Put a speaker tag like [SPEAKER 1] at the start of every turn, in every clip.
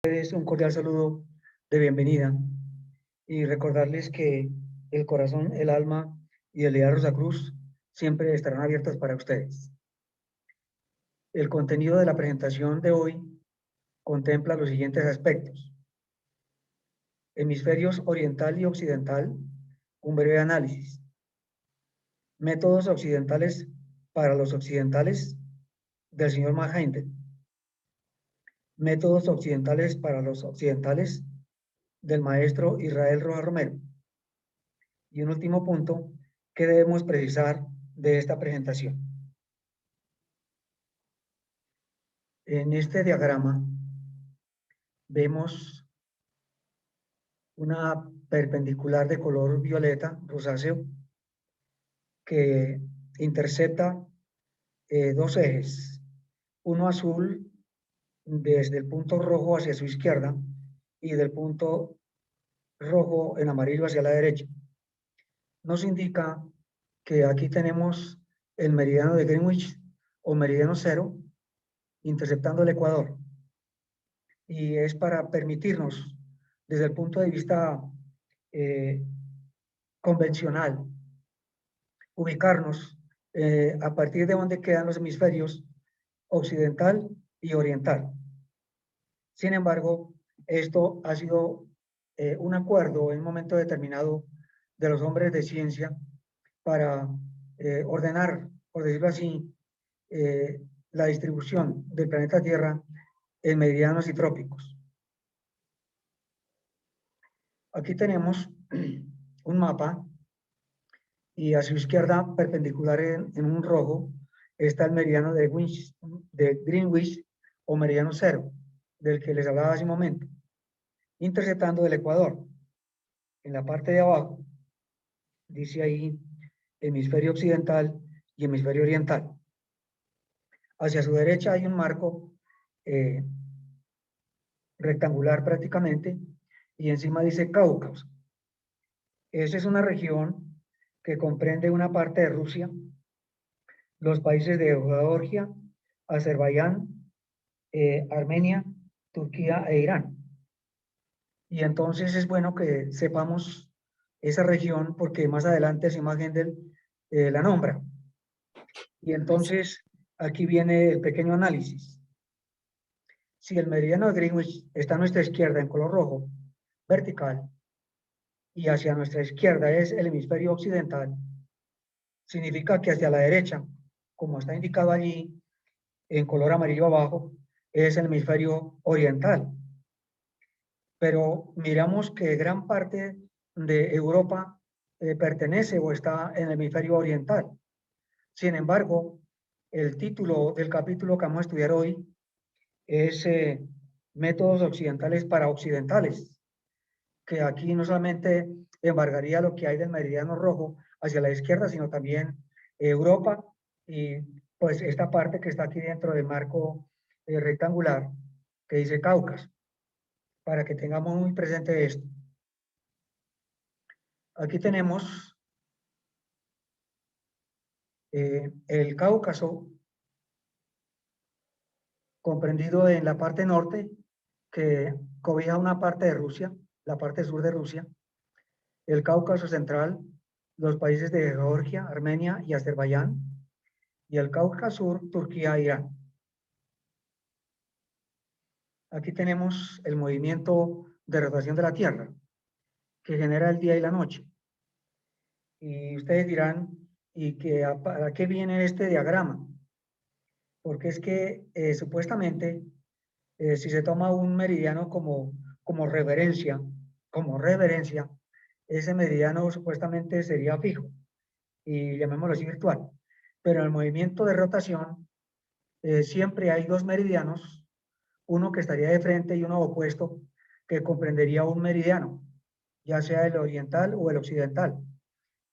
[SPEAKER 1] Es un cordial saludo de bienvenida y recordarles que el corazón, el alma y el Día Rosacruz siempre estarán abiertos para ustedes. El contenido de la presentación de hoy contempla los siguientes aspectos: hemisferios oriental y occidental, un breve análisis; métodos occidentales para los occidentales, del señor Mahaindel; métodos occidentales para los occidentales, del maestro Israel Rojas Romero; y un último punto que debemos precisar de esta presentación. En este diagrama vemos una perpendicular de color violeta rosáceo que intercepta dos ejes, uno azul desde el punto rojo hacia su izquierda y del punto rojo en amarillo hacia la derecha. Nos indica que aquí tenemos el meridiano de Greenwich o meridiano cero interceptando el Ecuador, y es para permitirnos desde el punto de vista convencional ubicarnos a partir de donde quedan los hemisferios occidental y oriental. Sin embargo, esto ha sido un acuerdo en un momento determinado de los hombres de ciencia para ordenar, por decirlo así, la distribución del planeta Tierra en meridianos y trópicos. Aquí tenemos un mapa y a su izquierda, perpendicular en un rojo, está el meridiano de Greenwich o meridiano cero, del que les hablaba hace un momento, interceptando el Ecuador. En la parte de abajo, dice ahí hemisferio occidental y hemisferio oriental. Hacia su derecha hay un marco rectangular prácticamente, y encima dice Cáucaso. Esa es una región que comprende una parte de Rusia, los países de Georgia, Azerbaiyán, Armenia, Turquía e Irán. Y entonces es bueno que sepamos esa región porque más adelante Simón Gendel la nombra. Y entonces aquí viene el pequeño análisis. Si el meridiano de Greenwich está a nuestra izquierda en color rojo, vertical, y hacia nuestra izquierda es el hemisferio occidental, significa que hacia la derecha, como está indicado allí en color amarillo abajo, es el hemisferio oriental. Pero miramos que gran parte de Europa pertenece o está en el hemisferio oriental. Sin embargo, el título del capítulo que vamos a estudiar hoy es métodos occidentales para occidentales, que aquí no solamente embargaría lo que hay del meridiano rojo hacia la izquierda, sino también Europa y pues esta parte que está aquí dentro del marco rectangular que dice Cáucaso, para que tengamos muy presente esto. Aquí tenemos el Cáucaso comprendido en la parte norte, que cobija una parte de Rusia, la parte sur de Rusia, el Cáucaso central, los países de Georgia, Armenia y Azerbaiyán, y el Cáucaso sur, Turquía e Irán. Aquí tenemos el movimiento de rotación de la Tierra, que genera el día y la noche. Y ustedes dirán, ¿y para qué viene este diagrama? Porque es que supuestamente, si se toma un meridiano como referencia, ese meridiano supuestamente sería fijo, y llamémoslo así virtual. Pero en el movimiento de rotación, siempre hay dos meridianos, uno que estaría de frente y uno opuesto, que comprendería un meridiano, ya sea el oriental o el occidental.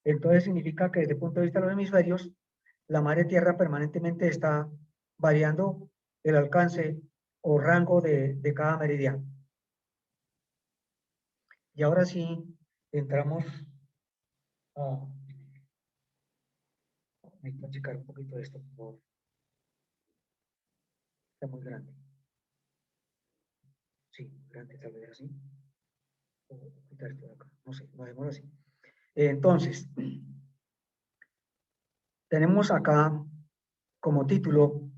[SPEAKER 1] Entonces significa que desde el punto de vista de los hemisferios, la madre tierra permanentemente está variando el alcance o rango de cada meridiano. Y ahora sí, entramos a... Necesito checar un poquito de esto, por favor. Está muy grande. Sí, grande, tal vez así. O quitar esto de acá. No sé, lo dejemos así. Entonces, tenemos acá como título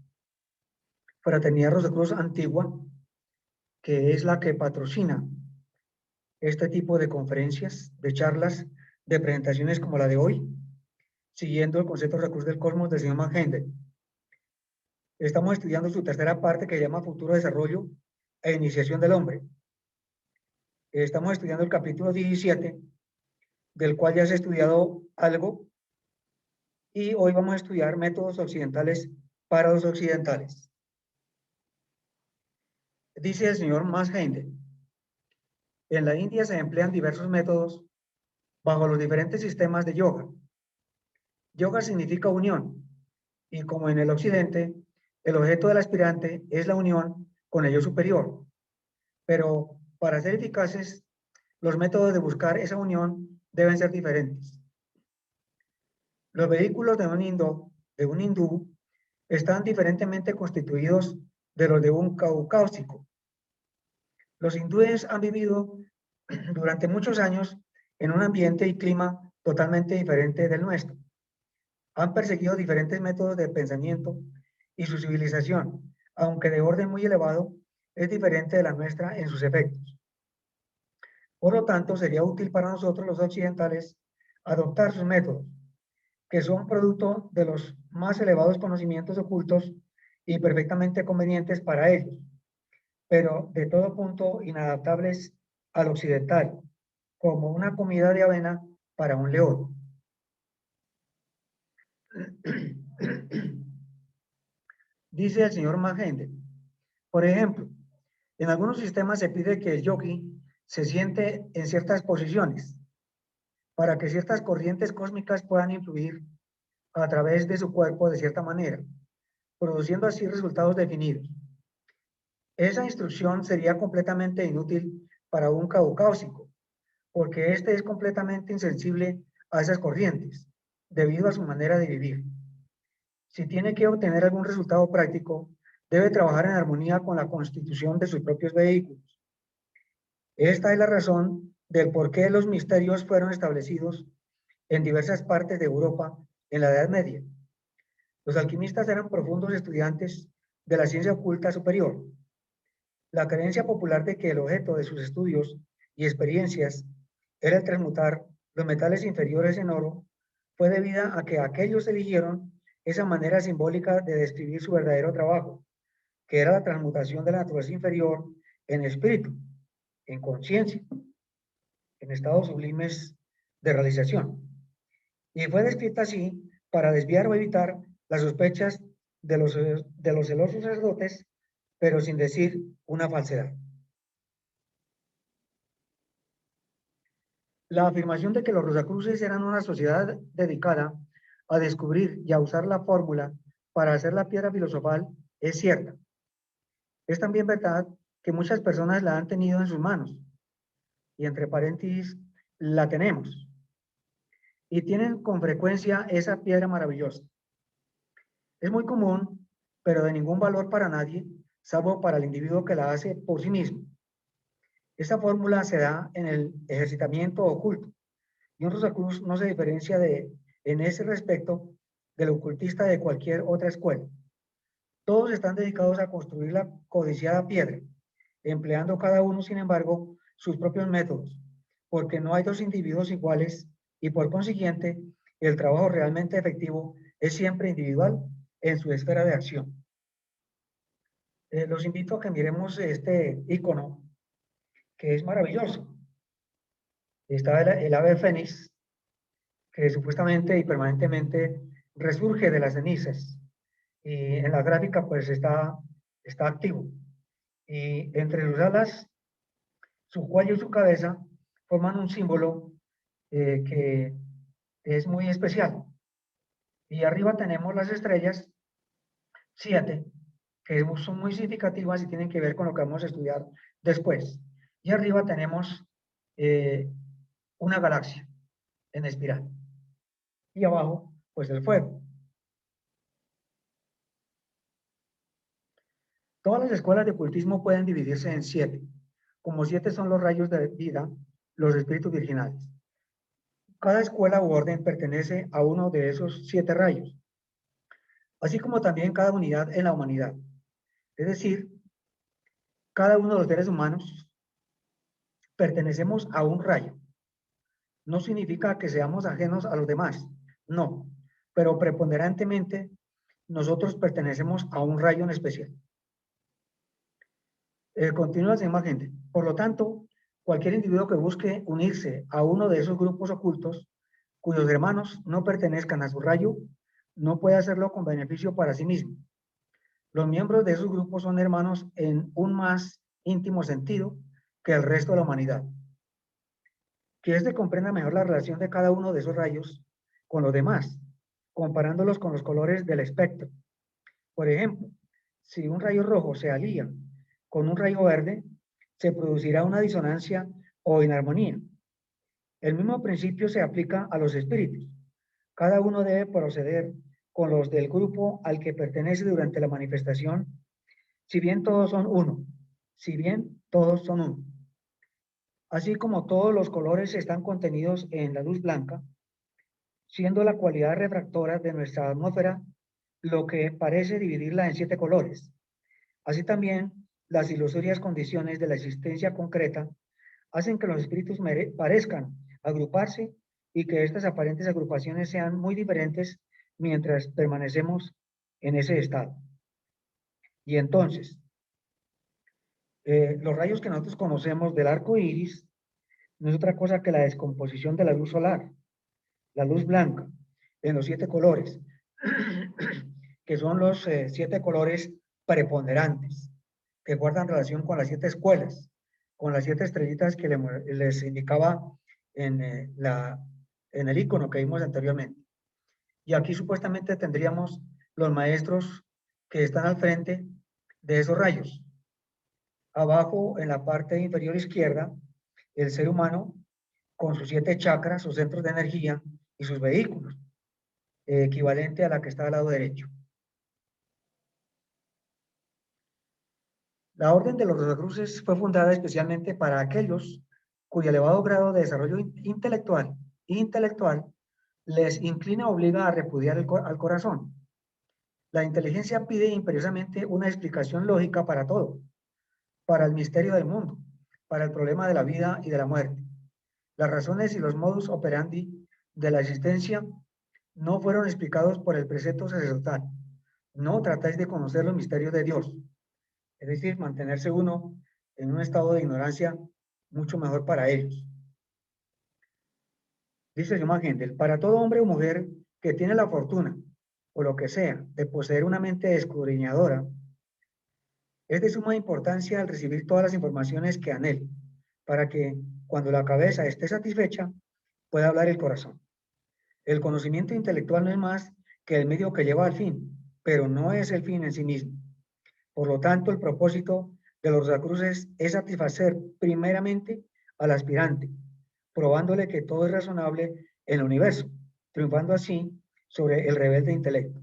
[SPEAKER 1] Fraternidad Rosacruz Antigua, que es la que patrocina este tipo de conferencias, de charlas, de presentaciones como la de hoy, siguiendo el concepto de recursos del cosmos del señor Magende. Estamos estudiando su tercera parte que se llama Futuro Desarrollo e Iniciación del Hombre. Estamos estudiando el capítulo 17, del cual ya se ha estudiado algo, y hoy vamos a estudiar métodos occidentales para los occidentales. Dice el señor Magende, en la India se emplean diversos métodos bajo los diferentes sistemas de yoga. Yoga significa unión, y como en el occidente, el objeto del aspirante es la unión con el yo superior. Pero para ser eficaces, los métodos de buscar esa unión deben ser diferentes. Los vehículos de un hindú están diferentemente constituidos de los de un caucásico. Los hindúes han vivido durante muchos años en un ambiente y clima totalmente diferente del nuestro. Han perseguido diferentes métodos de pensamiento y su civilización, aunque de orden muy elevado, es diferente de la nuestra en sus efectos. Por lo tanto, sería útil para nosotros los occidentales adoptar sus métodos, que son producto de los más elevados conocimientos ocultos y perfectamente convenientes para ellos, pero de todo punto inadaptables al occidental, como una comida de avena para un león. Dice el señor Magende, por ejemplo, en algunos sistemas se pide que el yogi se siente en ciertas posiciones para que ciertas corrientes cósmicas puedan influir a través de su cuerpo de cierta manera, produciendo así resultados definidos. Esa instrucción sería completamente inútil para un caucásico, porque éste es completamente insensible a esas corrientes, debido a su manera de vivir. Si tiene que obtener algún resultado práctico, debe trabajar en armonía con la constitución de sus propios vehículos. Esta es la razón del por qué los misterios fueron establecidos en diversas partes de Europa en la Edad Media. Los alquimistas eran profundos estudiantes de la ciencia oculta superior. La creencia popular de que el objeto de sus estudios y experiencias era el transmutar los metales inferiores en oro fue debida a que aquellos eligieron esa manera simbólica de describir su verdadero trabajo, que era la transmutación de la naturaleza inferior en espíritu, en conciencia, en estados sublimes de realización. Y fue descrita así para desviar o evitar las sospechas de los celosos sacerdotes, pero sin decir una falsedad. La afirmación de que los Rosacruces eran una sociedad dedicada a descubrir y a usar la fórmula para hacer la piedra filosofal es cierta. Es también verdad que muchas personas la han tenido en sus manos, y entre paréntesis, la tenemos, y tienen con frecuencia esa piedra maravillosa. Es muy común, pero de ningún valor para nadie, salvo para el individuo que la hace por sí mismo. Esta fórmula se da en el ejercitamiento oculto, y un Rosacruz no se diferencia en ese respecto del ocultista de cualquier otra escuela. Todos están dedicados a construir la codiciada piedra, empleando cada uno, sin embargo, sus propios métodos, porque no hay dos individuos iguales y por consiguiente el trabajo realmente efectivo es siempre individual en su esfera de acción. Los invito a que miremos este icono que es maravilloso. Está el ave fénix, que supuestamente y permanentemente resurge de las cenizas, y en la gráfica pues está activo. Y entre sus alas, su cuello y su cabeza forman un símbolo que es muy especial. Y arriba tenemos las estrellas, 7, que son muy significativas y tienen que ver con lo que vamos a estudiar después. Y arriba tenemos una galaxia en espiral. Y abajo, pues el fuego. Todas las escuelas de ocultismo pueden dividirse en 7. como 7 son los rayos de vida, los espíritus virginales. Cada escuela u orden pertenece a uno de esos 7 rayos, así como también cada unidad en la humanidad. Es decir, cada uno de los seres humanos pertenecemos a un rayo. No significa que seamos ajenos a los demás, no, pero preponderantemente nosotros pertenecemos a un rayo en especial. Continúa la imagen. Por lo tanto, cualquier individuo que busque unirse a uno de esos grupos ocultos, cuyos hermanos no pertenezcan a su rayo, no puede hacerlo con beneficio para sí mismo. Los miembros de esos grupos son hermanos en un más íntimo sentido que el resto de la humanidad. Que éste comprenda mejor la relación de cada uno de esos rayos con los demás, comparándolos con los colores del espectro. Por ejemplo, si un rayo rojo se alía con un rayo verde, se producirá una disonancia o inarmonía. El mismo principio se aplica a los espíritus. Cada uno debe proceder con los del grupo al que pertenece durante la manifestación, si bien todos son uno, si bien todos son uno. Así como todos los colores están contenidos en la luz blanca, siendo la cualidad refractora de nuestra atmósfera lo que parece dividirla en 7 colores. Así también, las ilusorias condiciones de la existencia concreta hacen que los espíritus parezcan agruparse y que estas aparentes agrupaciones sean muy diferentes mientras permanecemos en ese estado. Y entonces, los rayos que nosotros conocemos del arco iris no es otra cosa que la descomposición de la luz solar, la luz blanca, en los 7 colores, que son los 7 colores preponderantes, que guardan relación con las 7 escuelas, con las 7 estrellitas que les indicaba en, en el icono que vimos anteriormente. Y aquí supuestamente tendríamos los maestros que están al frente de esos rayos. Abajo, en la parte inferior izquierda, el ser humano con sus 7 chakras, sus centros de energía y sus vehículos, equivalente a la que está al lado derecho. La Orden de los Rosacruces fue fundada especialmente para aquellos cuyo elevado grado de desarrollo intelectual les inclina o obliga a repudiar al corazón. La inteligencia pide imperiosamente una explicación lógica para todo, para el misterio del mundo, para el problema de la vida y de la muerte. Las razones y los modus operandi de la existencia no fueron explicados por el precepto sacerdotal. No tratáis de conocer los misterios de Dios. Es decir, mantenerse uno en un estado de ignorancia mucho mejor para ellos. Dice John Hendel, para todo hombre o mujer que tiene la fortuna, o lo que sea, de poseer una mente escudriñadora, es de suma importancia al recibir todas las informaciones que anhele, para que, cuando la cabeza esté satisfecha, pueda hablar el corazón. El conocimiento intelectual no es más que el medio que lleva al fin, pero no es el fin en sí mismo. Por lo tanto, el propósito de los Rosacruces es satisfacer primeramente al aspirante, probándole que todo es razonable en el universo, triunfando así sobre el rebelde intelecto.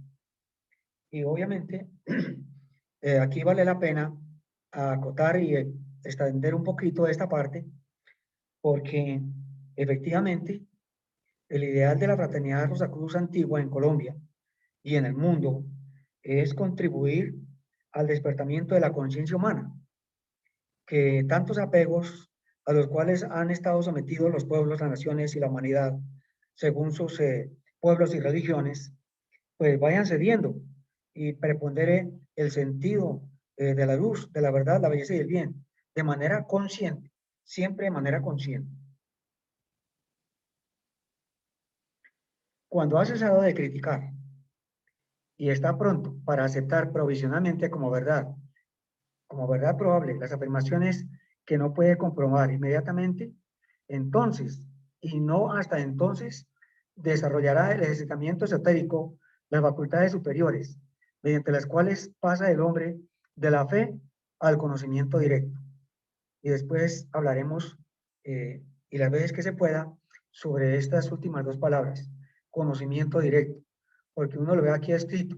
[SPEAKER 1] Y obviamente, aquí vale la pena acotar y extender un poquito esta parte, porque efectivamente el ideal de la fraternidad Rosacruz antigua en Colombia y en el mundo es contribuir al despertamiento de la conciencia humana, que tantos apegos a los cuales han estado sometidos los pueblos, las naciones y la humanidad, según sus pueblos y religiones, pues vayan cediendo y prepondere el sentido de la luz, de la verdad, la belleza y el bien, de manera consciente, siempre de manera consciente. Cuando ha cesado de criticar y está pronto para aceptar provisionalmente como verdad probable las afirmaciones que no puede comprobar inmediatamente, entonces, y no hasta entonces, desarrollará el ejercitamiento esotérico, las facultades superiores, mediante las cuales pasa el hombre de la fe al conocimiento directo. Y después hablaremos, y las veces que se pueda, sobre estas últimas 2 palabras, conocimiento directo, porque uno lo ve aquí escrito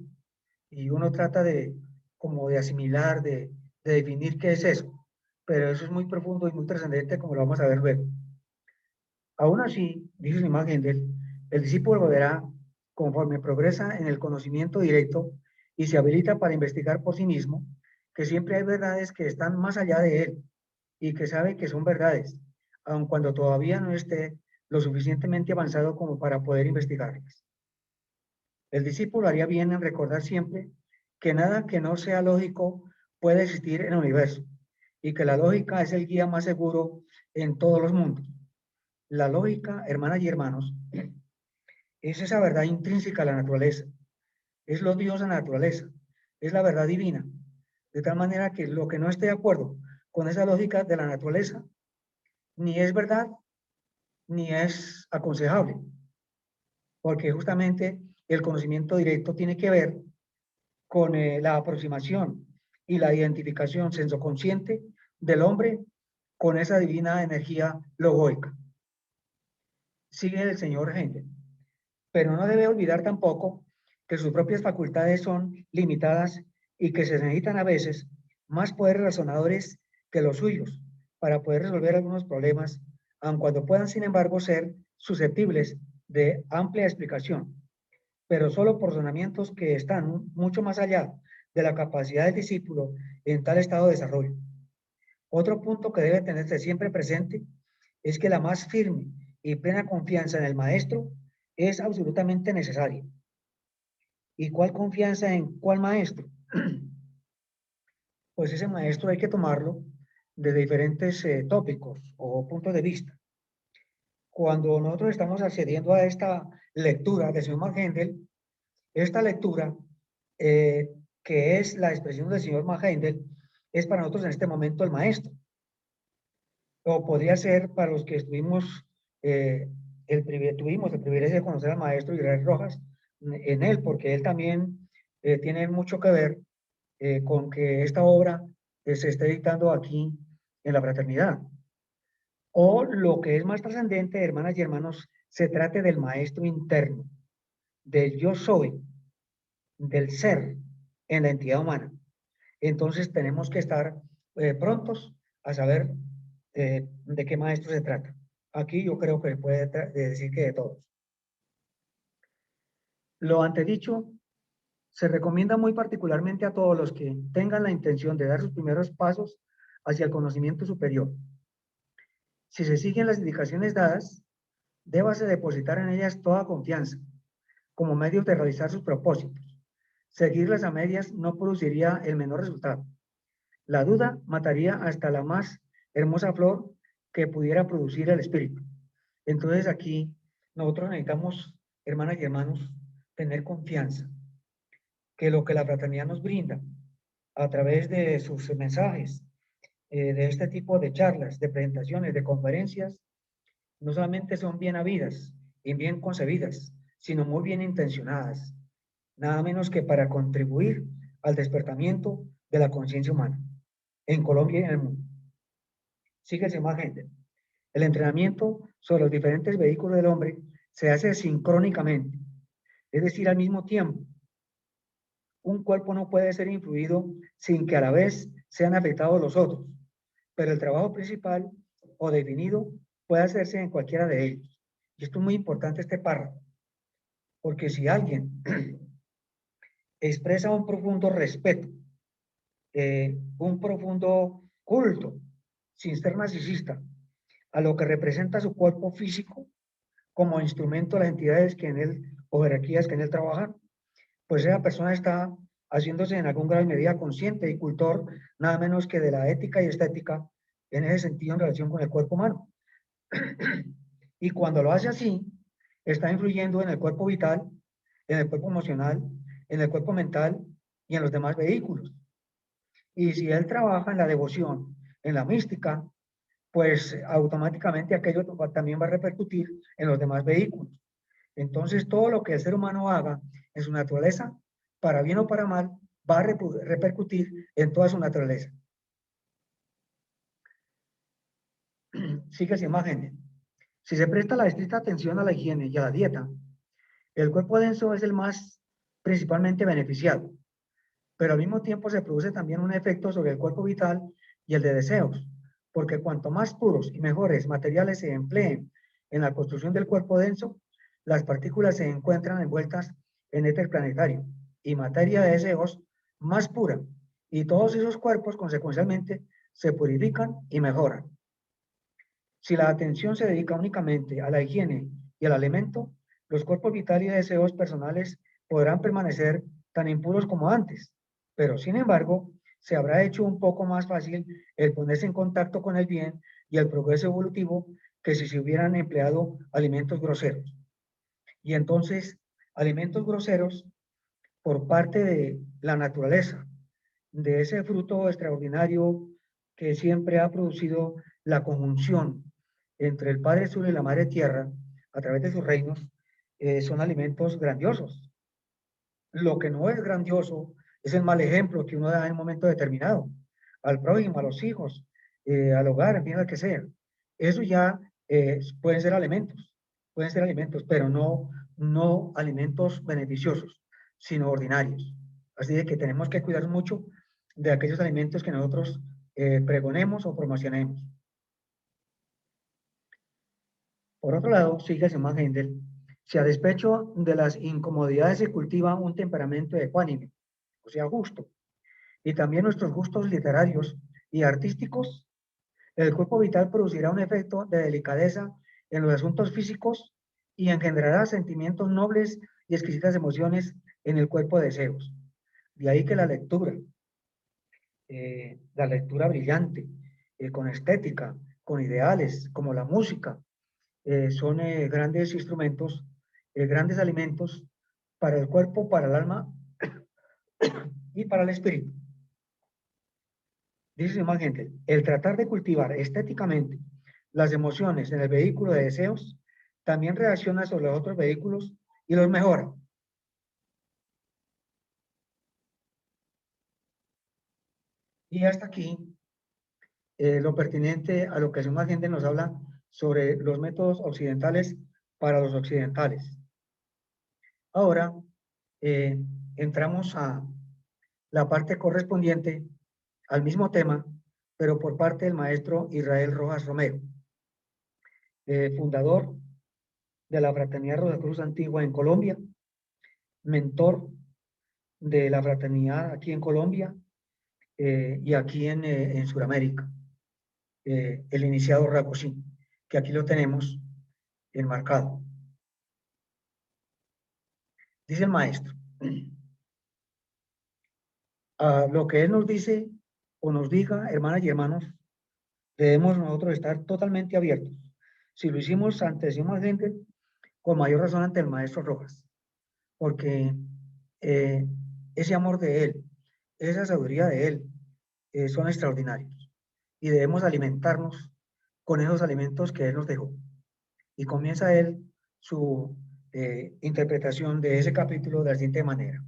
[SPEAKER 1] y uno trata de como de asimilar, de definir qué es eso, pero eso es muy profundo y muy trascendente, como lo vamos a ver luego. Aún así, dice Simón Gendel, el discípulo verá conforme progresa en el conocimiento directo y se habilita para investigar por sí mismo, que siempre hay verdades que están más allá de él y que sabe que son verdades, aun cuando todavía no esté lo suficientemente avanzado como para poder investigarlas. El discípulo haría bien en recordar siempre que nada que no sea lógico puede existir en el universo y que la lógica es el guía más seguro en todos los mundos. La lógica, hermanas y hermanos, es esa verdad intrínseca a la naturaleza, es lo Dios de la naturaleza, es la verdad divina, de tal manera que lo que no esté de acuerdo con esa lógica de la naturaleza, ni es verdad, ni es aconsejable, porque justamente el conocimiento directo tiene que ver con la aproximación y la identificación sensoconsciente del hombre con esa divina energía logoica. Sigue el señor Hendel, pero no debe olvidar tampoco que sus propias facultades son limitadas y que se necesitan a veces más poderes razonadores que los suyos para poder resolver algunos problemas, aun cuando puedan, sin embargo, ser susceptibles de amplia explicación, pero solo por razonamientos que están mucho más allá de la capacidad del discípulo en tal estado de desarrollo. Otro punto que debe tenerse siempre presente es que la más firme y plena confianza en el maestro es absolutamente necesaria. ¿Y cuál confianza en cuál maestro? Pues ese maestro hay que tomarlo de diferentes tópicos o puntos de vista. Cuando nosotros estamos accediendo a esta lectura del señor Maghendel, esta lectura, que es la expresión del señor Maghendel, es para nosotros en este momento el maestro. O podría ser para los que tuvimos el privilegio de conocer al maestro Israel Rojas en él, porque él también tiene mucho que ver con que esta obra se esté dictando aquí en la fraternidad. O lo que es más trascendente, hermanas y hermanos, se trate del maestro interno, del yo soy, del ser en la entidad humana. Entonces tenemos que estar prontos a saber de qué maestro se trata. Aquí yo creo que se puede decir que de todos. Lo antedicho se recomienda muy particularmente a todos los que tengan la intención de dar sus primeros pasos hacia el conocimiento superior. Si se siguen las indicaciones dadas, débase depositar en ellas toda confianza, como medios de realizar sus propósitos. Seguirlas a medias no produciría el menor resultado. La duda mataría hasta la más hermosa flor que pudiera producir el espíritu. Entonces aquí nosotros necesitamos, hermanas y hermanos, tener confianza que lo que la fraternidad nos brinda a través de sus mensajes, de este tipo de charlas, de presentaciones, de conferencias, no solamente son bien habidas y bien concebidas, sino muy bien intencionadas, nada menos que para contribuir al despertamiento de la conciencia humana en Colombia y en el mundo. Síguese más gente. El entrenamiento sobre los diferentes vehículos del hombre se hace sincrónicamente, es decir, al mismo tiempo. Un cuerpo no puede ser influido sin que a la vez sean afectados los otros, pero el trabajo principal o definido puede hacerse en cualquiera de ellos. Y esto es muy importante, este párrafo, porque si alguien expresa un profundo respeto, un profundo culto, sin ser narcisista, a lo que representa su cuerpo físico como instrumento de las entidades que en él, o jerarquías que en él trabajan, pues esa persona está haciéndose en algún grado y medida consciente y cultor, nada menos que de la ética y estética en ese sentido en relación con el cuerpo humano. Y cuando lo hace así, está influyendo en el cuerpo vital, en el cuerpo emocional, en el cuerpo mental y en los demás vehículos. Y si él trabaja en la devoción, en la mística, pues automáticamente aquello también va a repercutir en los demás vehículos. Entonces, todo lo que el ser humano haga en su naturaleza, para bien o para mal, va a repercutir en toda su naturaleza. Sigue esa imagen. Si se presta la estricta atención a la higiene y a la dieta, el cuerpo denso es el más principalmente beneficiado, pero al mismo tiempo se produce también un efecto sobre el cuerpo vital y el de deseos, porque cuanto más puros y mejores materiales se empleen en la construcción del cuerpo denso, las partículas se encuentran envueltas en éter planetario y materia de deseos más pura, y todos esos cuerpos consecuencialmente se purifican y mejoran. Si la atención se dedica únicamente a la higiene y al alimento, los cuerpos vitales y deseos personales podrán permanecer tan impuros como antes, pero sin embargo, se habrá hecho un poco más fácil el ponerse en contacto con el bien y el progreso evolutivo que si se hubieran empleado alimentos groseros. Y entonces, alimentos groseros por parte de la naturaleza, de ese fruto extraordinario que siempre ha producido la conjunción entre el Padre Sur y la Madre Tierra a través de sus reinos, son alimentos grandiosos. Lo que no es grandioso es el mal ejemplo que uno da en un momento determinado, al prójimo, a los hijos, al hogar, en fin, al que sea. Eso ya pueden ser alimentos, pero no alimentos beneficiosos, sino ordinarios. Así de que tenemos que cuidar mucho de aquellos alimentos que nosotros pregonemos o promocionemos. Por otro lado, sigue Simón Hendel, si a despecho de las incomodidades se cultiva un temperamento ecuánime, o sea, justo, y también nuestros gustos literarios y artísticos, el cuerpo vital producirá un efecto de delicadeza en los asuntos físicos y engendrará sentimientos nobles y exquisitas emociones en el cuerpo de deseos. De ahí que la lectura brillante, con estética, con ideales, como la música, son grandes instrumentos, grandes alimentos para el cuerpo, para el alma y para el espíritu. Dice más gente, el tratar de cultivar estéticamente las emociones en el vehículo de deseos también reacciona sobre los otros vehículos y los mejora. Y hasta aquí lo pertinente a lo que más gente nos habla sobre los métodos occidentales para los occidentales. Ahora entramos a la parte correspondiente al mismo tema, pero por parte del maestro Israel Rojas Romero, fundador de la Fraternidad Rosacruz Antigua en Colombia, mentor de la fraternidad aquí en Colombia y aquí en Sudamérica, el iniciado Racosín, que aquí lo tenemos enmarcado. Dice el maestro, a lo que él nos dice o nos diga, hermanas y hermanos, debemos nosotros estar totalmente abiertos. Si lo hicimos ante Simón Gente, con mayor razón ante el maestro Rojas, porque ese amor de él, esa sabiduría de él, son extraordinarios y debemos alimentarnos con esos alimentos que él nos dejó. Y comienza él su interpretación de ese capítulo de la siguiente manera.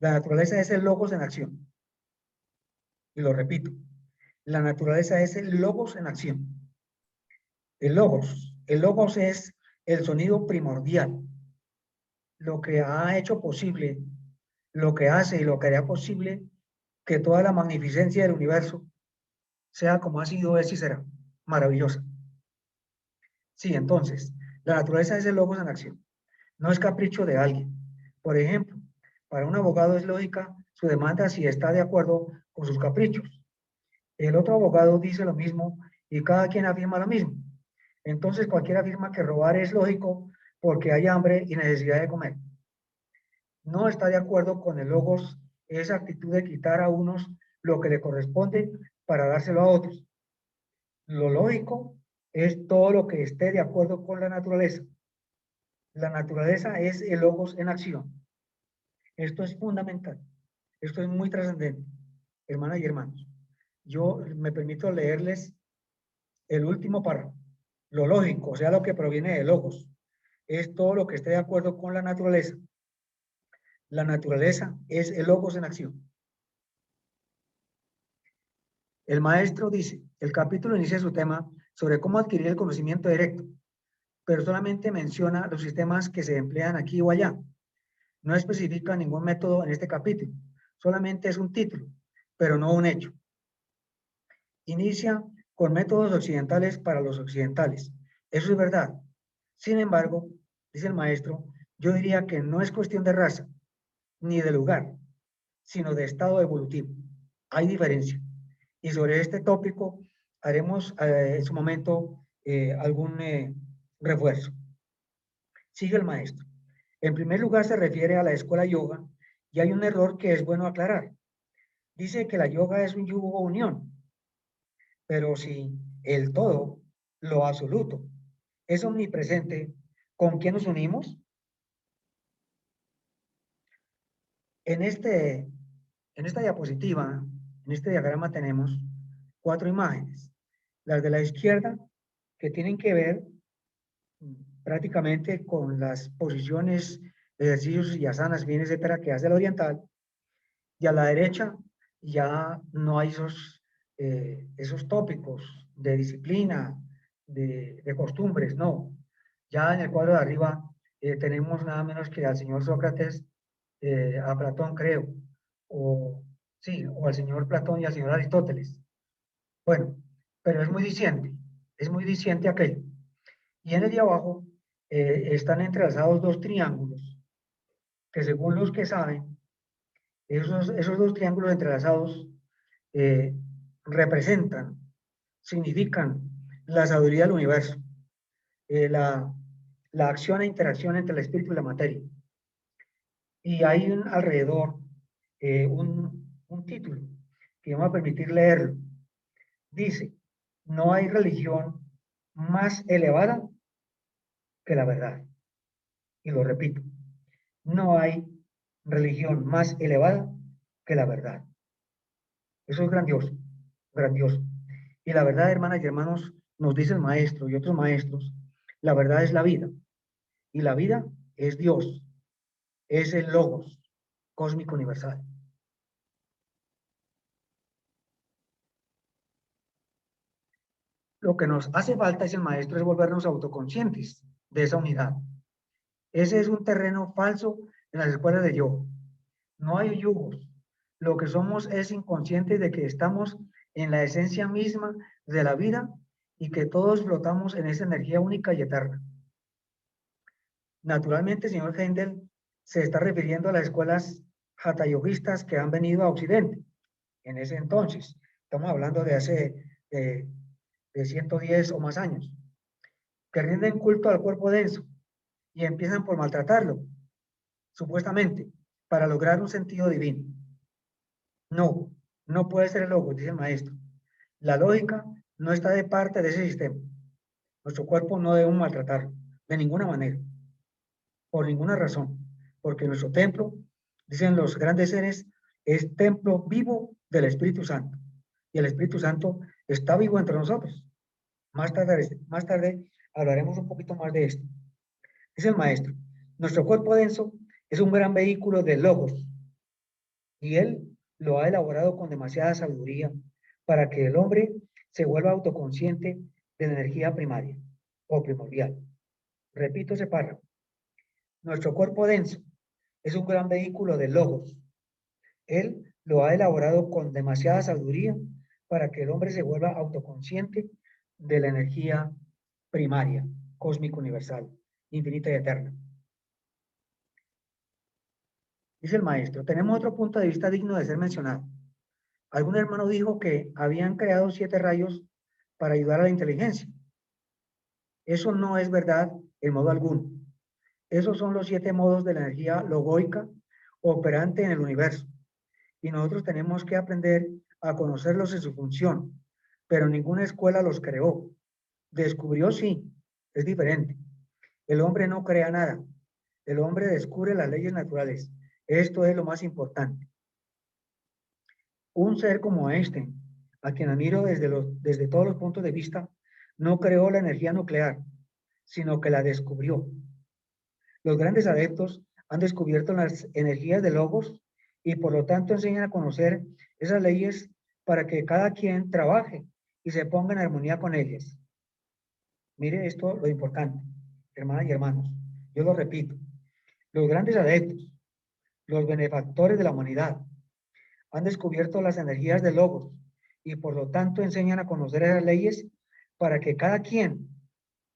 [SPEAKER 1] La naturaleza es el logos en acción. Y lo repito, la naturaleza es el logos en acción. El logos es el sonido primordial, lo que ha hecho posible, lo que hace y lo que hará posible que toda la magnificencia del universo sea como ha sido, es y será, maravillosa. Sí, entonces, la naturaleza es el logos en acción, no es capricho de alguien. Por ejemplo, para un abogado es lógica su demanda si está de acuerdo con sus caprichos. El otro abogado dice lo mismo y cada quien afirma lo mismo. Entonces, cualquiera afirma que robar es lógico porque hay hambre y necesidad de comer. No está de acuerdo con el logos esa actitud de quitar a unos lo que le corresponde para dárselo a otros. Lo lógico es todo lo que esté de acuerdo con la naturaleza. La naturaleza es el logos en acción. Esto es fundamental. Esto es muy trascendente, hermanas y hermanos. Yo me permito leerles el último párrafo. Lo lógico, o sea, lo que proviene de logos, es todo lo que esté de acuerdo con la naturaleza. La naturaleza es el logos en acción. El maestro dice, el capítulo inicia su tema sobre cómo adquirir el conocimiento directo, pero solamente menciona los sistemas que se emplean aquí o allá. No especifica ningún método en este capítulo, solamente es un título, pero no un hecho. Inicia con métodos occidentales para los occidentales. Eso es verdad. Sin embargo, dice el maestro, yo diría que no es cuestión de raza ni de lugar, sino de estado evolutivo. Hay diferencia. Y sobre este tópico haremos en su momento algún refuerzo. Sigue el maestro. En primer lugar se refiere a la escuela yoga y hay un error que es bueno aclarar. Dice que la yoga es un yugo unión, pero si el todo, lo absoluto, es omnipresente, ¿con quién nos unimos? En, este, en esta diapositiva, en este diagrama tenemos 4 imágenes. Las de la izquierda, que tienen que ver prácticamente con las posiciones, ejercicios y asanas, bien, etcétera, que hace el oriental, y a la derecha ya no hay esos tópicos de disciplina, de costumbres, no. Ya en el cuadro de arriba tenemos nada menos que al señor Sócrates, a Platón creo, o sí, o al señor Platón y al señor Aristóteles. Bueno, pero es muy diciente aquello. Y en el de abajo están entrelazados dos triángulos, que según los que saben, esos dos triángulos entrelazados eh, representan, significan la sabiduría del universo, eh, la, la acción e interacción entre el espíritu y la materia. Y hay alrededor un título que me va a permitir leerlo. Dice, no hay religión más elevada que la verdad. Y lo repito, no hay religión más elevada que la verdad. Eso es grandioso, grandioso. Y la verdad, hermanas y hermanos, nos dice el maestro y otros maestros, la verdad es la vida. Y la vida es Dios, es el logos cósmico universal. Lo que nos hace falta, dice el maestro, es volvernos autoconscientes de esa unidad. Ese es un terreno falso en las escuelas de yoga. No hay yugos. Lo que somos es inconscientes de que estamos en la esencia misma de la vida y que todos flotamos en esa energía única y eterna. Naturalmente, señor Heindel se está refiriendo a las escuelas hatha yogistas que han venido a Occidente en ese entonces. Estamos hablando de hace de 110 o más años, que rinden culto al cuerpo denso y empiezan por maltratarlo, supuestamente, para lograr un sentido divino. No, no puede ser el logos, dice el maestro. La lógica no está de parte de ese sistema. Nuestro cuerpo no debemos maltratarlo, de ninguna manera, por ninguna razón, porque nuestro templo, dicen los grandes seres, es templo vivo del Espíritu Santo. Y el Espíritu Santo está vivo entre nosotros. Más tarde hablaremos un poquito más de esto. Dice el maestro, nuestro cuerpo denso es un gran vehículo de logos y él lo ha elaborado con demasiada sabiduría para que el hombre se vuelva autoconsciente de la energía primaria o primordial. Repito ese párrafo. Nuestro cuerpo denso es un gran vehículo de logos. Él lo ha elaborado con demasiada sabiduría para que el hombre se vuelva autoconsciente de la energía primaria, cósmica universal, infinita y eterna. Dice el maestro, tenemos otro punto de vista digno de ser mencionado. Algún hermano dijo que habían creado 7 rayos para ayudar a la inteligencia. Eso no es verdad en modo alguno. Esos son los 7 modos de la energía logoica operante en el universo. Y nosotros tenemos que aprender a conocerlos en su función, pero ninguna escuela los creó. Descubrió, sí, es diferente. El hombre no crea nada. El hombre descubre las leyes naturales. Esto es lo más importante. Un ser como Einstein, a quien admiro desde todos los puntos de vista, no creó la energía nuclear, sino que la descubrió. Los grandes adeptos han descubierto las energías de logos y por lo tanto enseñan a conocer esas leyes para que cada quien trabaje y se ponga en armonía con ellas. Mire esto lo importante, hermanas y hermanos. Yo lo repito. Los grandes adeptos, los benefactores de la humanidad, han descubierto las energías de logos y por lo tanto enseñan a conocer esas leyes para que cada quien,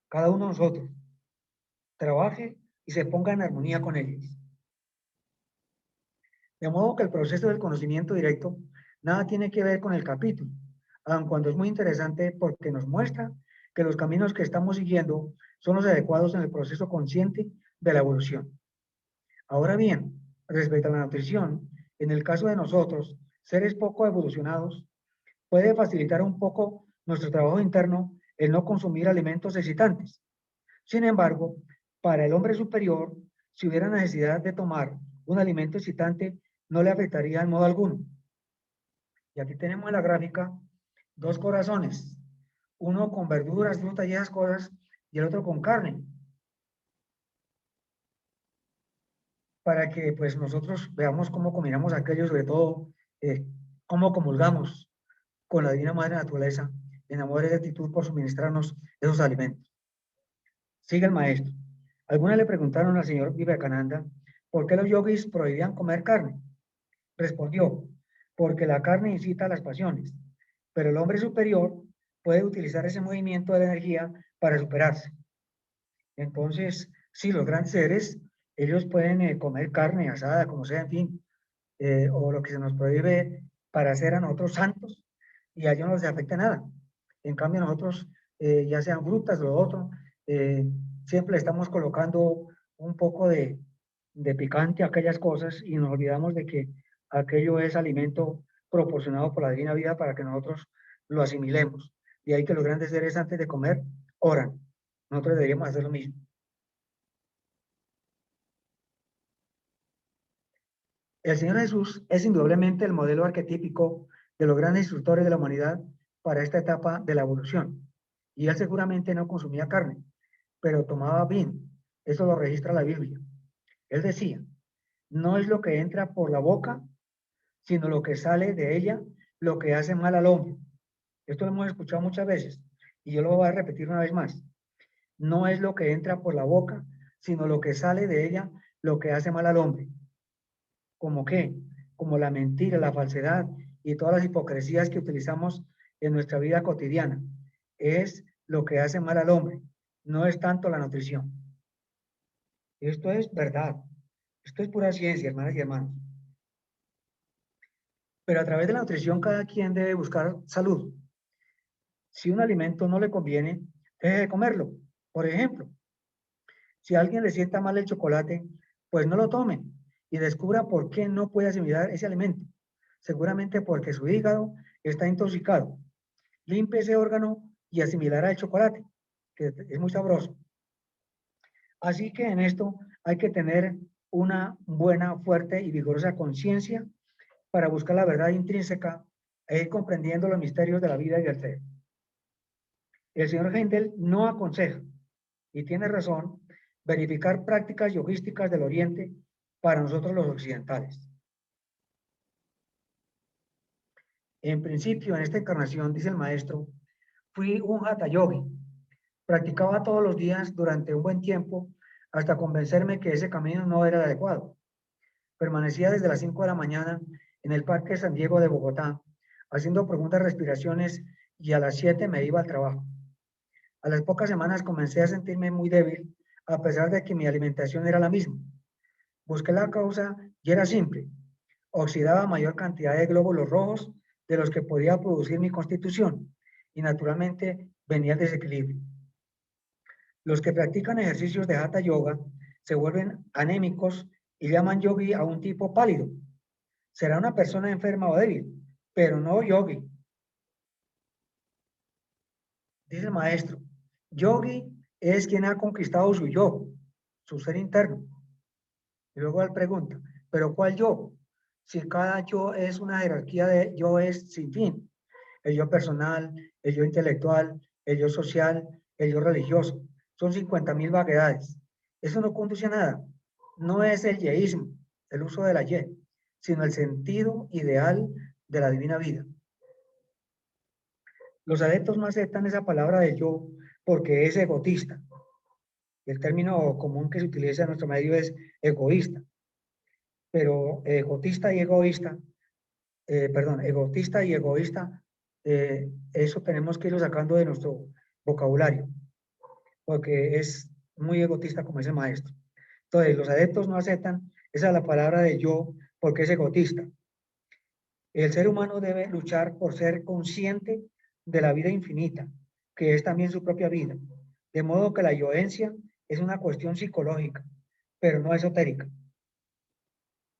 [SPEAKER 1] cada uno de nosotros, trabaje y se ponga en armonía con ellas. De modo que el proceso del conocimiento directo nada tiene que ver con el capítulo, aun cuando es muy interesante porque nos muestra que los caminos que estamos siguiendo son los adecuados en el proceso consciente de la evolución. Ahora bien, respecto a la nutrición, en el caso de nosotros, seres poco evolucionados, puede facilitar un poco nuestro trabajo interno el no consumir alimentos excitantes. Sin embargo, para el hombre superior, si hubiera necesidad de tomar un alimento excitante, no le afectaría en modo alguno. Y aquí tenemos en la gráfica dos corazones, uno con verduras, frutas y esas cosas, y el otro con carne, para que pues nosotros veamos cómo combinamos aquello, sobre todo cómo comulgamos con la Divina Madre Naturaleza en amor y gratitud por suministrarnos esos alimentos. Sigue el maestro. Algunas le preguntaron al señor Vivekananda por qué los yogis prohibían comer carne. Respondió, porque la carne incita a las pasiones, pero el hombre superior puede utilizar ese movimiento de la energía para superarse. Entonces, sí, los grandes seres, ellos pueden comer carne asada, como sea, en fin, o lo que se nos prohíbe para hacer a nosotros santos, y a ellos no les afecta nada. En cambio, nosotros, ya sean frutas o lo otro, siempre estamos colocando un poco de picante a aquellas cosas y nos olvidamos de que aquello es alimento proporcionado por la divina vida para que nosotros lo asimilemos. De ahí que los grandes seres antes de comer oran. Nosotros deberíamos hacer lo mismo. El Señor Jesús es indudablemente el modelo arquetípico de los grandes instructores de la humanidad para esta etapa de la evolución. Y él seguramente no consumía carne, pero tomaba vino. Eso lo registra la Biblia. Él decía, no es lo que entra por la boca, sino lo que sale de ella, lo que hace mal al hombre. Esto lo hemos escuchado muchas veces y yo lo voy a repetir una vez más. No es lo que entra por la boca, sino lo que sale de ella, lo que hace mal al hombre. ¿Como qué? Como la mentira, la falsedad y todas las hipocresías que utilizamos en nuestra vida cotidiana. Es lo que hace mal al hombre, no es tanto la nutrición. Esto es verdad. Esto es pura ciencia, hermanas y hermanos. Pero a través de la nutrición cada quien debe buscar salud. Si un alimento no le conviene, deje de comerlo. Por ejemplo, si a alguien le sienta mal el chocolate, pues no lo tome y descubra por qué no puede asimilar ese alimento. Seguramente porque su hígado está intoxicado. Limpie ese órgano y asimilará el chocolate, que es muy sabroso. Así que en esto hay que tener una buena, fuerte y vigorosa conciencia para buscar la verdad intrínseca e ir comprendiendo los misterios de la vida y del ser. El señor Heindel no aconseja, y tiene razón, verificar prácticas yogísticas del Oriente para nosotros los occidentales. En principio, en esta encarnación, dice el maestro, fui un hatha yogi. Practicaba todos los días durante un buen tiempo hasta convencerme que ese camino no era el adecuado. Permanecía desde las 5 de la mañana en el Parque San Diego de Bogotá, haciendo profundas respiraciones y a las 7 me iba al trabajo. A las pocas semanas comencé a sentirme muy débil, a pesar de que mi alimentación era la misma. Busqué la causa y era simple. Oxidaba mayor cantidad de glóbulos rojos de los que podía producir mi constitución y naturalmente venía el desequilibrio. Los que practican ejercicios de Hatha Yoga se vuelven anémicos y llaman yogi a un tipo pálido. Será una persona enferma o débil, pero no yogi. Dice el maestro, yogi es quien ha conquistado su yo, su ser interno. Y luego él pregunta, ¿pero cuál yo? Si cada yo es una jerarquía de yo es sin fin. El yo personal, el yo intelectual, el yo social, el yo religioso. Son 50.000 vaguedades. Eso no conduce a nada. No es el yeísmo, el uso de la ye, sino el sentido ideal de la divina vida. Los adeptos no aceptan esa palabra de yo porque es egotista. El término común que se utiliza en nuestro medio es egoísta. Pero egotista y egoísta eso tenemos que irlo sacando de nuestro vocabulario, porque es muy egotista como ese maestro. Entonces, los adeptos no aceptan esa es la palabra de yo, porque es egotista. El ser humano debe luchar por ser consciente de la vida infinita, que es también su propia vida. De modo que la yoencia es una cuestión psicológica, pero no esotérica.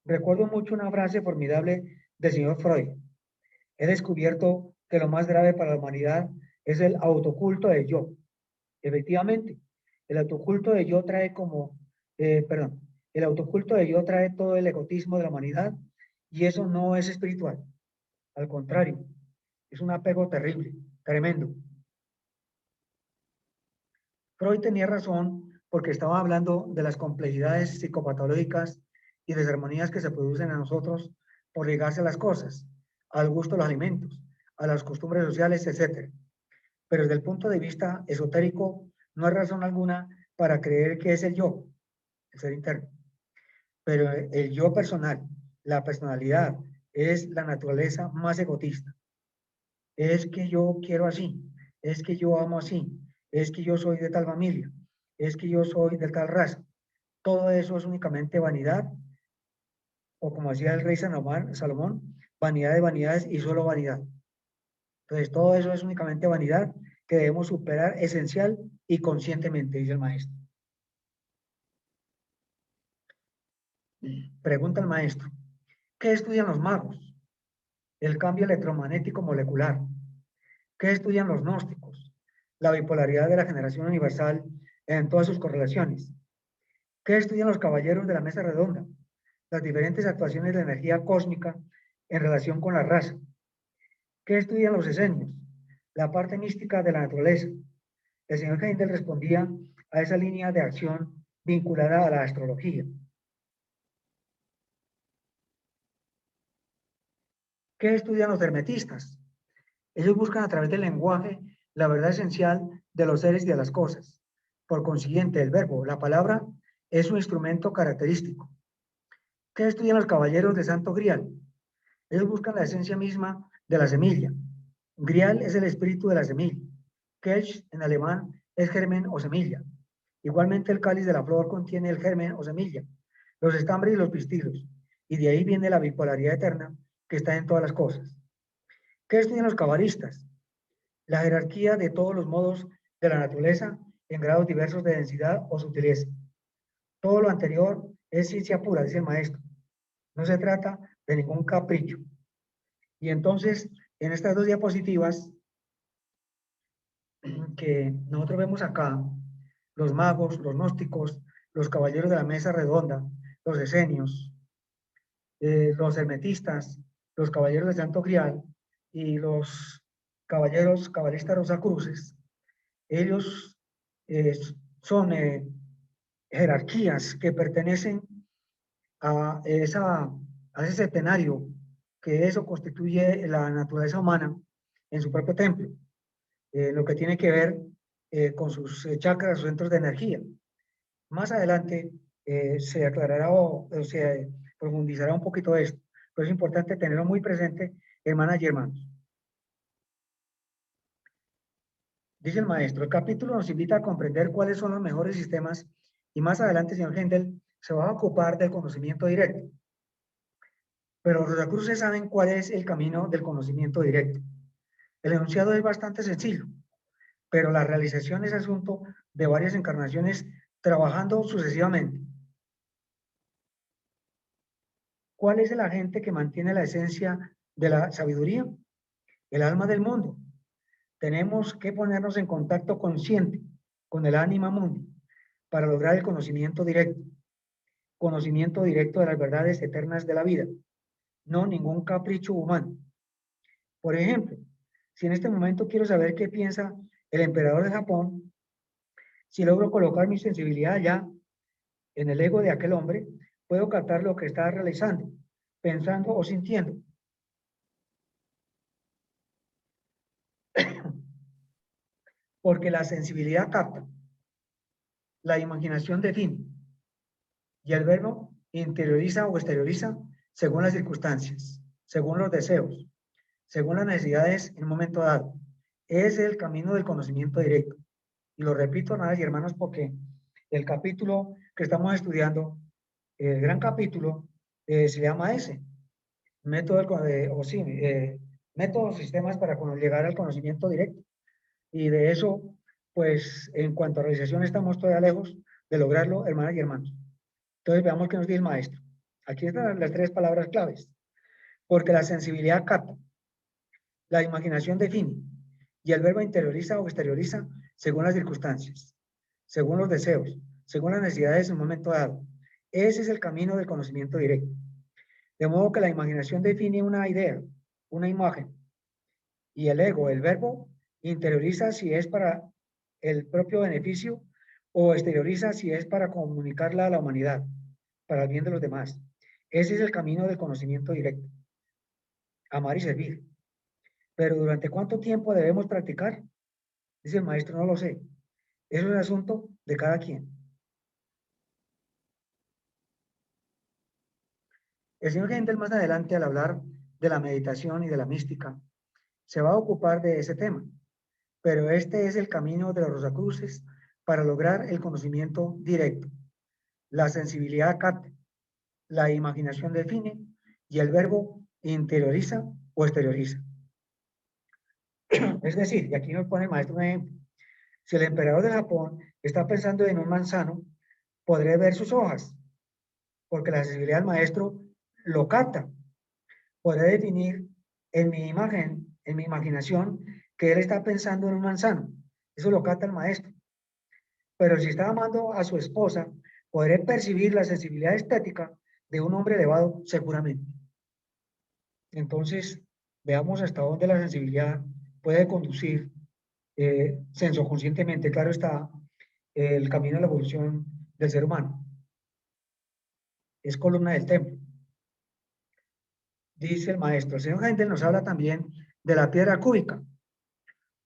[SPEAKER 1] Recuerdo mucho una frase formidable del señor Freud. He descubierto que lo más grave para la humanidad es el autoculto de yo. Efectivamente, el autoculto de yo trae el autoculto de yo trae todo el egotismo de la humanidad y eso no es espiritual. Al contrario, es un apego terrible, tremendo. Freud tenía razón porque estaba hablando de las complejidades psicopatológicas y desarmonías que se producen en nosotros por ligarse a las cosas, al gusto de los alimentos, a las costumbres sociales, etc. Pero desde el punto de vista esotérico, no hay razón alguna para creer que es el yo, el ser interno. Pero el yo personal, la personalidad, es la naturaleza más egotista. Es que yo quiero así, es que yo amo así, es que yo soy de tal familia, es que yo soy de tal raza. Todo eso es únicamente vanidad, o como decía el rey Salomón, vanidad de vanidades y solo vanidad. Entonces, todo eso es únicamente vanidad que debemos superar esencial y conscientemente, dice el maestro. Pregunta el maestro, ¿qué estudian los magos? El cambio electromagnético molecular. ¿Qué estudian los gnósticos? La bipolaridad de la generación universal en todas sus correlaciones. ¿Qué estudian los caballeros de la mesa redonda? Las diferentes actuaciones de la energía cósmica en relación con la raza. ¿Qué estudian los esenios? La parte mística de la naturaleza. El señor Heindel respondía a esa línea de acción vinculada a la astrología. ¿Qué estudian los hermetistas? Ellos buscan a través del lenguaje la verdad esencial de los seres y de las cosas. Por consiguiente, el verbo, la palabra, es un instrumento característico. ¿Qué estudian los caballeros de Santo Grial? Ellos buscan la esencia misma de la semilla. Grial es el espíritu de la semilla. Kelch en alemán es germen o semilla. Igualmente el cáliz de la flor contiene el germen o semilla, los estambres y los pistilos. Y de ahí viene la bipolaridad eterna que está en todas las cosas. ¿Qué estudian los cabalistas? La jerarquía de todos los modos de la naturaleza en grados diversos de densidad o sutileza. Todo lo anterior es ciencia pura, dice el maestro. No se trata de ningún capricho. Y entonces, en estas dos diapositivas que nosotros vemos acá, los magos, los gnósticos, los caballeros de la mesa redonda, los esenios, los hermetistas, los caballeros de Santo Grial y los caballeros cabalistas rosacruces, ellos eh, son jerarquías que pertenecen a, a ese centenario que eso constituye la naturaleza humana en su propio templo, lo que tiene que ver con sus chakras, sus centros de energía. Más adelante se aclarará o se profundizará un poquito esto, pero es importante tenerlo muy presente, hermanas y hermanos. Dice el maestro, el capítulo nos invita a comprender cuáles son los mejores sistemas y más adelante el señor Hendel se va a ocupar del conocimiento directo. Pero los Rosacruces saben cuál es el camino del conocimiento directo. El enunciado es bastante sencillo, pero la realización es asunto de varias encarnaciones trabajando sucesivamente. ¿Cuál es el agente que mantiene la esencia de la sabiduría? El alma del mundo. Tenemos que ponernos en contacto consciente con el ánima mundi para lograr el conocimiento directo de las verdades eternas de la vida, no ningún capricho humano. Por ejemplo, si en este momento quiero saber qué piensa el emperador de Japón, si logro colocar mi sensibilidad allá, en el ego de aquel hombre, puedo captar lo que está realizando, pensando o sintiendo. Porque la sensibilidad capta, la imaginación define, y el verbo interioriza o exterioriza según las circunstancias, según los deseos, según las necesidades en un momento dado. Ese es el camino del conocimiento directo. Y lo repito, hermanas y hermanos, porque el capítulo que estamos estudiando, el gran capítulo, se llama ese, método, métodos, sistemas para llegar al conocimiento directo. Y de eso, pues, en cuanto a realización, estamos todavía lejos de lograrlo, hermanas y hermanos. Entonces, veamos qué nos dice el maestro. Aquí están las tres palabras claves. Porque la sensibilidad capta, la imaginación define, y el verbo interioriza o exterioriza según las circunstancias, según los deseos, según las necesidades en un momento dado. Ese es el camino del conocimiento directo. De modo que la imaginación define una idea, una imagen, y el ego, el verbo, interioriza si es para el propio beneficio o exterioriza si es para comunicarla a la humanidad, para el bien de los demás. Ese es el camino del conocimiento directo. Amar y servir. Pero ¿durante cuánto tiempo debemos practicar? Dice el maestro, no lo sé. Eso es asunto de cada quien. El señor Gendel más adelante, al hablar de la meditación y de la mística, se va a ocupar de ese tema. Pero este es el camino de los Rosacruces para lograr el conocimiento directo. La sensibilidad capta, la imaginación define y el verbo interioriza o exterioriza. Es decir, y aquí nos pone el maestro un ejemplo. Si el emperador de Japón está pensando en un manzano, podré ver sus hojas, porque la sensibilidad del maestro lo capta. Podré definir en mi imagen, en mi imaginación, que él está pensando en un manzano. Eso lo capta el maestro. Pero si está amando a su esposa, podré percibir la sensibilidad estética de un hombre elevado, seguramente. Entonces, veamos hasta dónde la sensibilidad puede conducir sensoconscientemente, claro está, el camino de la evolución del ser humano. Es columna del templo. Dice el maestro. El señor Gendel nos habla también de la piedra cúbica.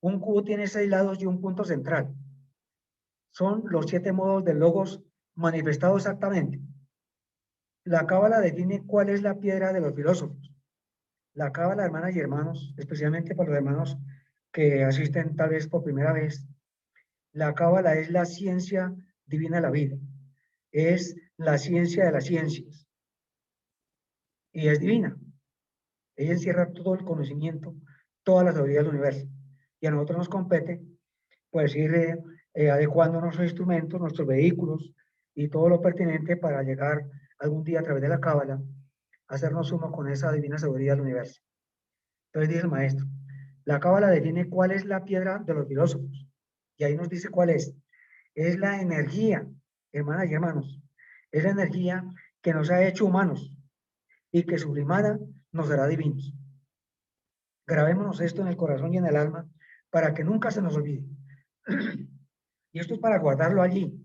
[SPEAKER 1] Un cubo tiene 6 lados y un punto central. Son los 7 modos del logos manifestados exactamente. La cábala define cuál es la piedra de los filósofos. La cábala, hermanas y hermanos, especialmente para los hermanos que asisten tal vez por primera vez, la cábala es la ciencia divina de la vida. Es la ciencia de las ciencias. Y es divina. Ella encierra todo el conocimiento, toda la sabiduría del universo. Y a nosotros nos compete, pues, ir adecuando nuestros instrumentos, nuestros vehículos y todo lo pertinente para llegar algún día a través de la cábala a hacernos uno con esa divina sabiduría del universo. Entonces dice el maestro, la cábala define cuál es la piedra de los filósofos. Y ahí nos dice cuál es. Es la energía, hermanas y hermanos, es la energía que nos ha hecho humanos y que sublimada nos hará divinos. Grabémonos esto en el corazón y en el alma para que nunca se nos olvide. Y esto es para guardarlo allí,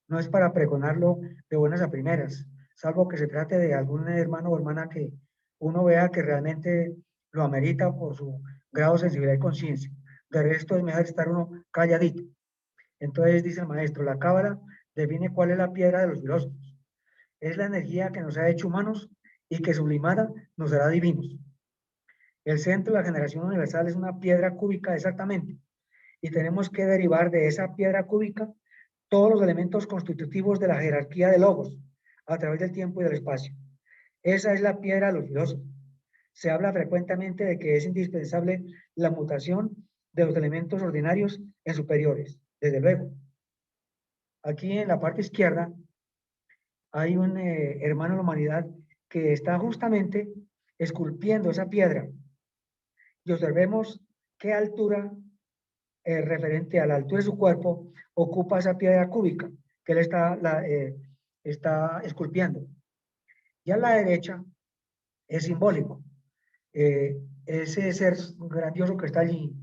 [SPEAKER 1] no es para pregonarlo de buenas a primeras, salvo que se trate de algún hermano o hermana que uno vea que realmente lo amerita por su grado de sensibilidad y conciencia. De resto es mejor estar uno calladito. Entonces dice el maestro, la cábala define cuál es la piedra de los filósofos. Es la energía que nos ha hecho humanos y que sublimada nos hará divinos. El centro de la generación universal es una piedra cúbica exactamente, y tenemos que derivar de esa piedra cúbica todos los elementos constitutivos de la jerarquía de logos a través del tiempo y del espacio. Esa es la piedra de los filósofos. Se habla frecuentemente de que es indispensable la mutación de los elementos ordinarios en superiores, desde luego. Aquí en la parte izquierda hay un hermano de la humanidad que está justamente esculpiendo esa piedra. Y observemos qué altura, referente a la altura de su cuerpo, ocupa esa piedra cúbica que él está esculpiendo. Y a la derecha es simbólico. Ese ser grandioso que está allí,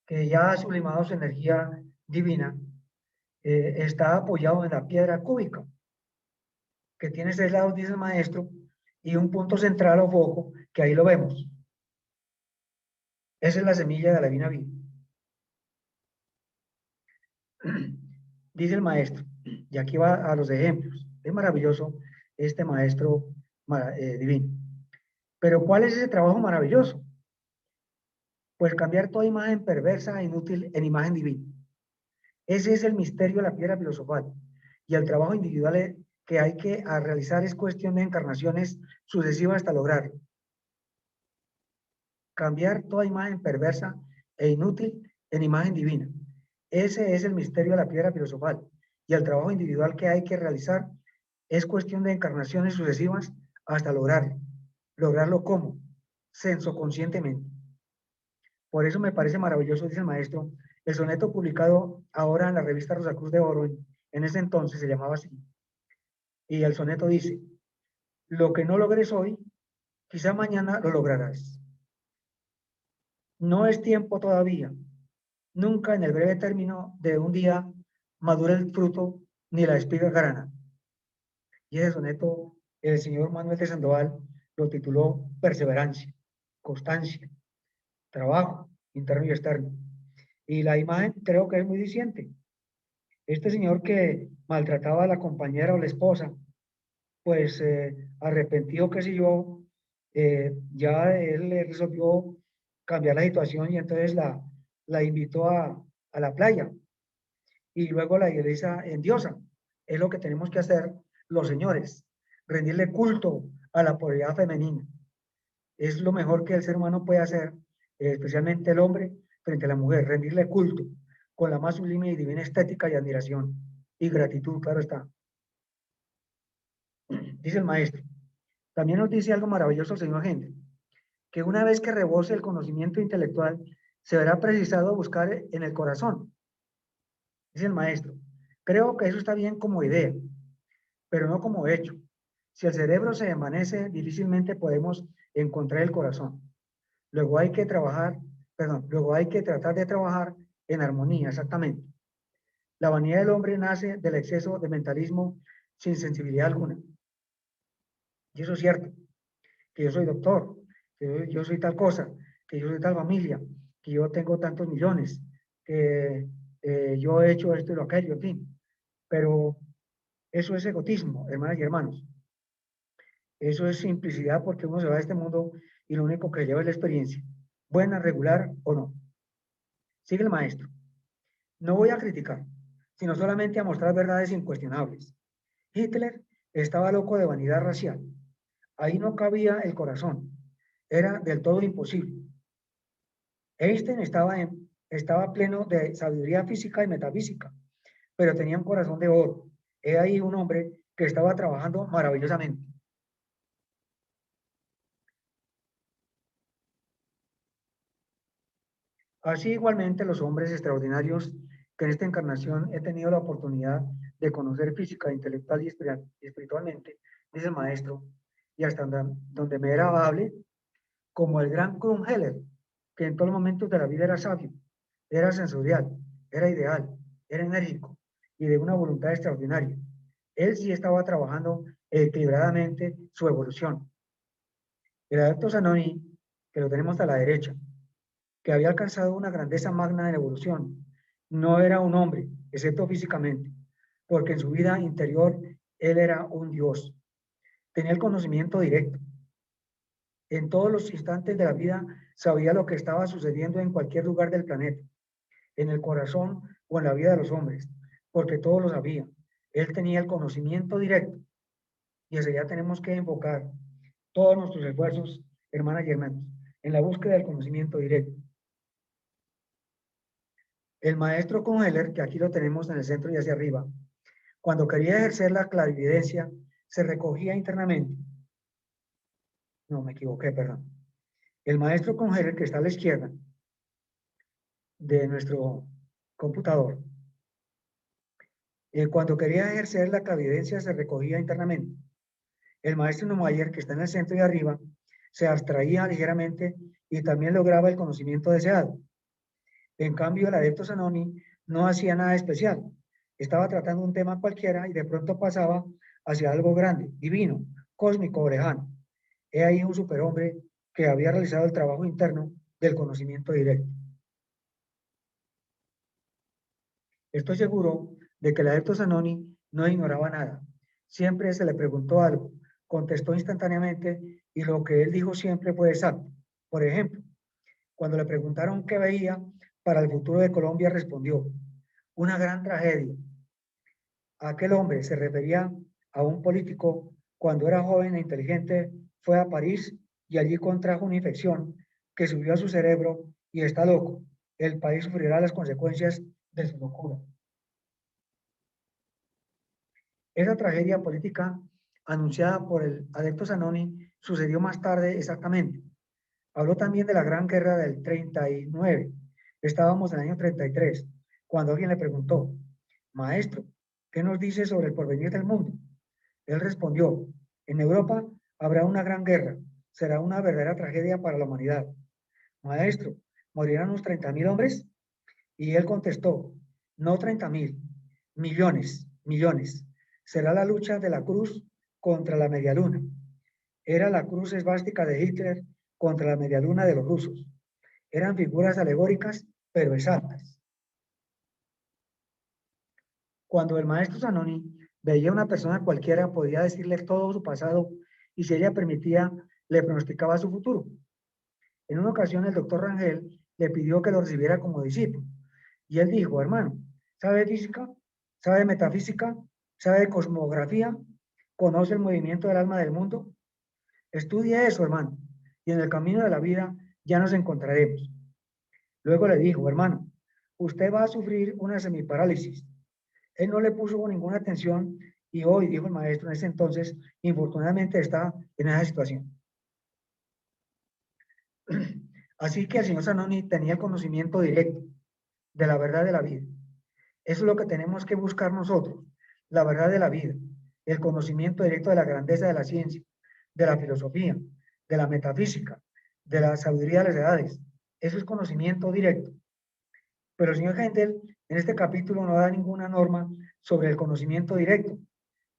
[SPEAKER 1] que ya ha sublimado su energía divina, está apoyado en la piedra cúbica, que tiene 6 lados, dice el maestro, y un punto central o foco, que ahí lo vemos. Esa es la semilla de la divina vida. Dice el maestro, y aquí va a los ejemplos. Es maravilloso este maestro divino. Pero ¿cuál es ese trabajo maravilloso? Pues cambiar toda imagen perversa e inútil en imagen divina. Ese es el misterio de la piedra filosofal. Y el trabajo individual que hay que realizar es cuestión de encarnaciones sucesivas hasta lograrlo. Cambiar toda imagen perversa e inútil en imagen divina. Ese es el misterio de la piedra filosofal. Y el trabajo individual que hay que realizar es cuestión de encarnaciones sucesivas hasta lograrlo. ¿Lograrlo cómo? Sensoconscientemente. Por eso me parece maravilloso, dice el maestro, el soneto publicado ahora en la revista Rosacruz de Oro, en ese entonces se llamaba así. Y el soneto dice, lo que no logres hoy, quizá mañana lo lograrás. No es tiempo todavía. Nunca en el breve término de un día madura el fruto ni la espiga grana. Y ese soneto, el señor Manuel de Sandoval lo tituló Perseverancia, Constancia, Trabajo, interno y externo. Y la imagen creo que es muy diciente. Este señor que maltrataba a la compañera o la esposa, pues arrepentido, qué sé yo, ya él le resolvió cambiar la situación y entonces la invitó a la playa y luego la iglesia en diosa. Es lo que tenemos que hacer los señores, rendirle culto a la pureza femenina. Es lo mejor que el ser humano puede hacer, especialmente el hombre, frente a la mujer, rendirle culto con la más sublime y divina estética y admiración y gratitud, claro está. Dice el maestro. También nos dice algo maravilloso el señor Henry, que una vez que rebose el conocimiento intelectual, se verá precisado buscar en el corazón. Dice el maestro. Creo que eso está bien como idea, pero no como hecho. Si el cerebro se desvanece, difícilmente podemos encontrar el corazón. Luego hay que trabajar, perdón, luego hay que tratar de trabajar en armonía, exactamente. La vanidad del hombre nace del exceso de mentalismo sin sensibilidad alguna. Y eso es cierto, que yo soy doctor, que yo soy tal cosa, que yo soy tal familia, que yo tengo tantos millones, que yo he hecho esto y lo aquello, en fin. Pero eso es egotismo, hermanas y hermanos. Eso es simplicidad porque uno se va de este mundo y lo único que lleva es la experiencia, buena, regular o no. Sigue el maestro. No voy a criticar, sino solamente a mostrar verdades incuestionables. Hitler estaba loco de vanidad racial. Ahí no cabía el corazón. Era del todo imposible. Einstein estaba pleno de sabiduría física y metafísica, pero tenía un corazón de oro. He ahí un hombre que estaba trabajando maravillosamente. Así igualmente los hombres extraordinarios que en esta encarnación he tenido la oportunidad de conocer física, intelectual y espiritualmente, dice el maestro, y hasta donde me era amable, como el gran Krumheller, que en todos los momentos de la vida era sabio, era sensorial, era ideal, era enérgico y de una voluntad extraordinaria. Él sí estaba trabajando equilibradamente su evolución. El adepto Zanoni, que lo tenemos a la derecha, que había alcanzado una grandeza magna en evolución, no era un hombre, excepto físicamente, porque en su vida interior él era un Dios. Tenía el conocimiento directo. En todos los instantes de la vida sabía lo que estaba sucediendo en cualquier lugar del planeta, en el corazón o en la vida de los hombres, porque todo lo sabía. Él tenía el conocimiento directo y hacia allá tenemos que enfocar todos nuestros esfuerzos, hermanas y hermanos, en la búsqueda del conocimiento directo. El maestro Conheller, que aquí lo tenemos en el centro y hacia arriba, cuando quería ejercer la clarividencia, se recogía internamente. No, me equivoqué, perdón. El maestro Conheller, que está a la izquierda de nuestro computador, cuando quería ejercer la clarividencia, se recogía internamente. El maestro Neumayer, que está en el centro y arriba, se abstraía ligeramente y también lograba el conocimiento deseado. En cambio, el adepto Zanoni no hacía nada especial. Estaba tratando un tema cualquiera y de pronto pasaba hacia algo grande, divino, cósmico o lejano. He ahí un superhombre que había realizado el trabajo interno del conocimiento directo. Estoy seguro de que el adepto Zanoni no ignoraba nada. Siempre se le preguntó algo, contestó instantáneamente y lo que él dijo siempre fue exacto. Por ejemplo, Cuando le preguntaron qué veía para el futuro de Colombia, respondió: una gran tragedia. Aquel hombre se refería a un político cuando era joven e inteligente, fue a París y allí contrajo una infección que subió a su cerebro y está loco. El país sufrirá las consecuencias de su locura. Esa tragedia política anunciada por el adepto Zanoni sucedió más tarde exactamente. Habló también de la Gran Guerra del 39. Estábamos en el año 33, cuando alguien le preguntó: maestro, ¿qué nos dice sobre el porvenir del mundo? Él respondió: en Europa habrá una gran guerra, será una verdadera tragedia para la humanidad. Maestro, ¿morirán unos 30.000 hombres? Y él contestó: no 30.000, millones, millones. Será la lucha de la cruz contra la medialuna. Era la cruz esvástica de Hitler contra la medialuna de los rusos. Eran figuras alegóricas, pero exactas. Cuando el maestro Zanoni veía a una persona cualquiera, podía decirle todo su pasado y, si ella permitía, le pronosticaba su futuro. En una ocasión, el doctor Rangel le pidió que lo recibiera como discípulo. Y él dijo: hermano, ¿sabe de física? ¿Sabe de metafísica? ¿Sabe de cosmografía? ¿Conoce el movimiento del alma del mundo? Estudie eso, hermano, y en el camino de la vida ya nos encontraremos. Luego le dijo: hermano, usted va a sufrir una semiparálisis. Él no le puso ninguna atención y hoy, dijo el maestro, en ese entonces, infortunadamente está en esa situación. Así que el señor Zanoni tenía el conocimiento directo de la verdad de la vida. Eso es lo que tenemos que buscar nosotros, la verdad de la vida, el conocimiento directo de la grandeza de la ciencia, de la filosofía, de la metafísica, de la sabiduría de las edades. Eso es conocimiento directo. Pero el señor Hendel en este capítulo no da ninguna norma sobre el conocimiento directo.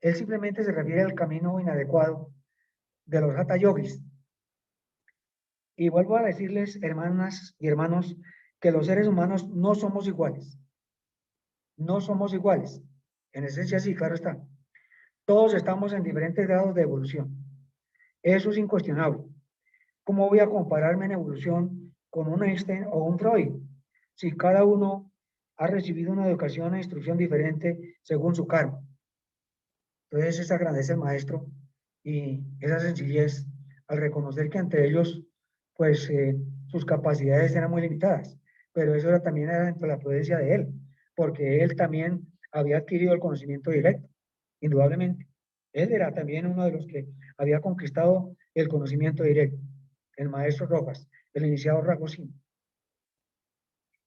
[SPEAKER 1] Él simplemente se refiere al camino inadecuado de los hatha yogis. Y vuelvo a decirles, hermanas y hermanos, que los seres humanos no somos iguales. No somos iguales. En esencia sí, claro está. Todos estamos en diferentes grados de evolución. Eso es incuestionable. ¿Cómo voy a compararme en evolución con un Einstein o un Freud si cada uno ha recibido una educación e instrucción diferente según su karma? Entonces, esa grandeza del maestro y esa sencillez al reconocer que entre ellos, pues, sus capacidades eran muy limitadas, pero eso también era dentro de la prudencia de él, porque él también había adquirido el conocimiento directo, indudablemente. Él era también uno de los que había conquistado el conocimiento directo, el maestro Rojas, el iniciado Ragosín.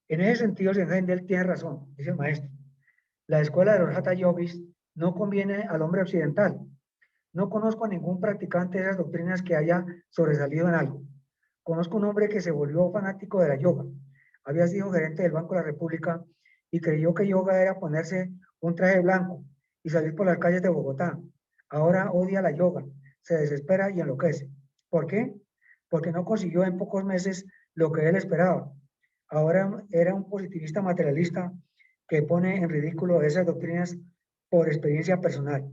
[SPEAKER 1] En ese sentido, Sengel tiene razón, dice el maestro. La escuela de los Hatha Yogis no conviene al hombre occidental. No conozco a ningún practicante de esas doctrinas que haya sobresalido en algo. Conozco un hombre que se volvió fanático de la yoga. Había sido gerente del Banco de la República y creyó que yoga era ponerse un traje blanco y salir por las calles de Bogotá. Ahora odia la yoga, se desespera y enloquece. ¿Por qué? Porque no consiguió en pocos meses lo que él esperaba. Ahora era un positivista materialista que pone en ridículo esas doctrinas por experiencia personal.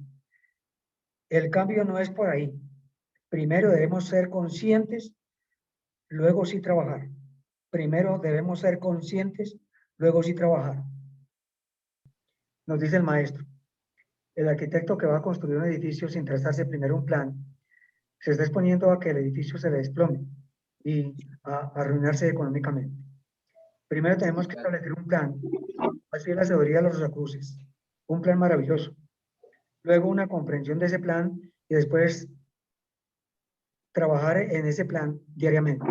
[SPEAKER 1] El cambio no es por ahí. Primero debemos ser conscientes, luego sí trabajar. Primero debemos ser conscientes, luego sí trabajar. Nos dice el maestro: el arquitecto que va a construir un edificio sin trazarse primero un plan, se está exponiendo a que el edificio se le desplome y a arruinarse económicamente. Primero tenemos que establecer un plan, así es la sabiduría de los Rosacruces, un plan maravilloso. Luego una comprensión de ese plan y después trabajar en ese plan diariamente.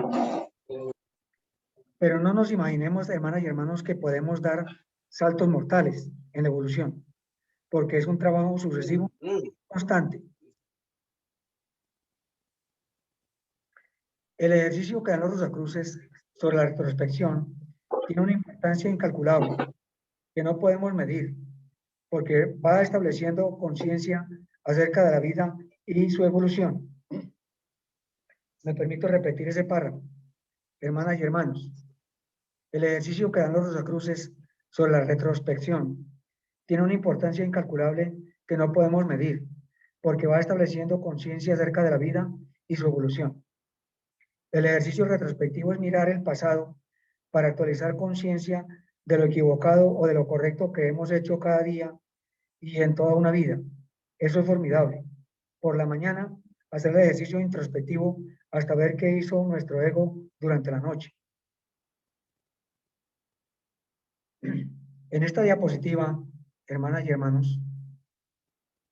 [SPEAKER 1] Pero no nos imaginemos, hermanas y hermanos, que podemos dar saltos mortales en la evolución, porque es un trabajo sucesivo, constante. El ejercicio que dan los Rosacruces sobre la retrospección tiene una importancia incalculable que no podemos medir, porque va estableciendo conciencia acerca de la vida y su evolución. Me permito repetir ese párrafo. Hermanas y hermanos, el ejercicio que dan los Rosacruces sobre la retrospección tiene una importancia incalculable que no podemos medir, porque va estableciendo conciencia acerca de la vida y su evolución. El ejercicio retrospectivo es mirar el pasado para actualizar conciencia de lo equivocado o de lo correcto que hemos hecho cada día y en toda una vida. Eso es formidable. Por la mañana, hacer el ejercicio introspectivo hasta ver qué hizo nuestro ego durante la noche. En esta diapositiva, hermanas y hermanos,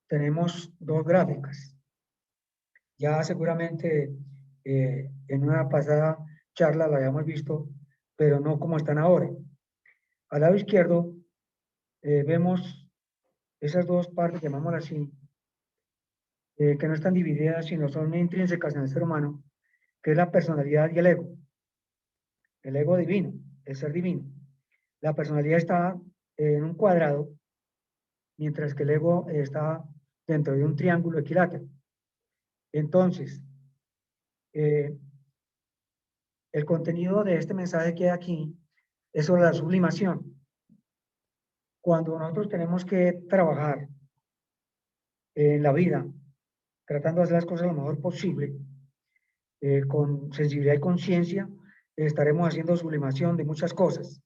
[SPEAKER 1] tenemos dos gráficas. Ya seguramente en una pasada charla la habíamos visto, pero no como están ahora. Al lado izquierdo vemos esas dos partes, llamámoslas así, que no están divididas, sino son intrínsecas en el ser humano, que es la personalidad y el ego divino, el ser divino. La personalidad está en un cuadrado, mientras que el ego está dentro de un triángulo equilátero. Entonces, el contenido de este mensaje que hay aquí es sobre la sublimación. Cuando nosotros tenemos que trabajar en la vida, tratando de hacer las cosas lo mejor posible, con sensibilidad y conciencia, estaremos haciendo sublimación de muchas cosas.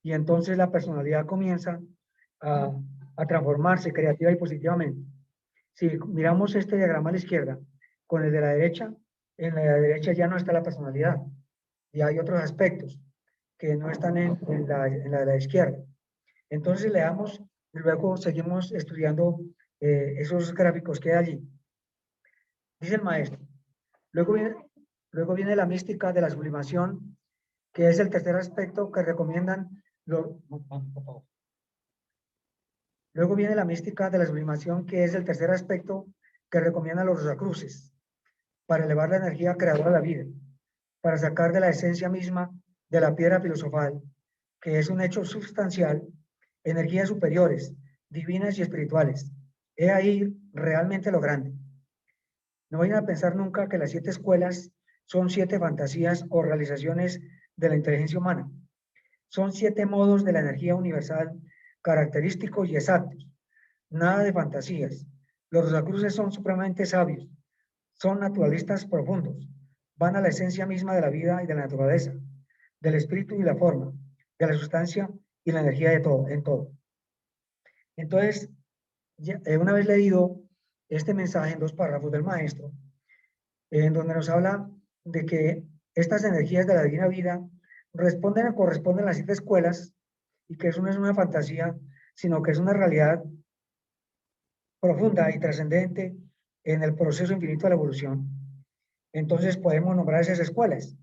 [SPEAKER 1] Y entonces la personalidad comienza a transformarse creativa y positivamente. Si miramos este diagrama a la izquierda con el de la derecha, en la derecha ya no está la personalidad, y hay otros aspectos que no están en la de la izquierda. Entonces le damos y luego seguimos estudiando esos gráficos que hay allí. Dice el maestro. Luego viene la mística de la sublimación, que es el tercer aspecto que recomiendan los... Luego viene la mística de la sublimación, que es el tercer aspecto que recomiendan los rosacruces para elevar la energía creadora de la vida, para sacar de la esencia misma de la piedra filosofal, que es un hecho sustancial, energías superiores, divinas y espirituales. He ahí realmente lo grande. No vayan a pensar nunca que las 7 escuelas son 7 fantasías o realizaciones de la inteligencia humana. Son 7 modos de la energía universal característicos y exactos. Nada de fantasías. Los rosacruces son supremamente sabios. Son naturalistas profundos. Van a la esencia misma de la vida y de la naturaleza, del espíritu y la forma, de la sustancia y la energía de todo, en todo. Entonces, una vez leído este mensaje en 2 párrafos del maestro, en donde nos habla de que estas energías de la divina vida responden o corresponden a las 7 escuelas y que eso no es una fantasía, sino que es una realidad profunda y trascendente en el proceso infinito de la evolución. Entonces podemos nombrar esas escuelas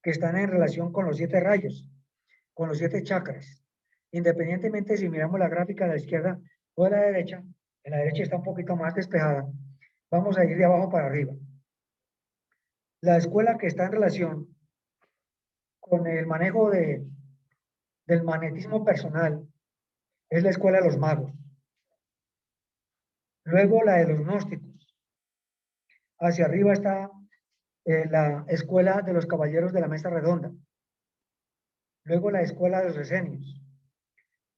[SPEAKER 1] que están en relación con los 7 rayos, con los 7 chakras. Independientemente si miramos la gráfica de la izquierda o de la derecha, en la derecha está un poquito más despejada, vamos a ir de abajo para arriba. La escuela que está en relación con el manejo del magnetismo personal es la escuela de los magos. Luego la de los gnósticos. Hacia arriba está la escuela de los caballeros de la mesa redonda. Luego la escuela de los esenios.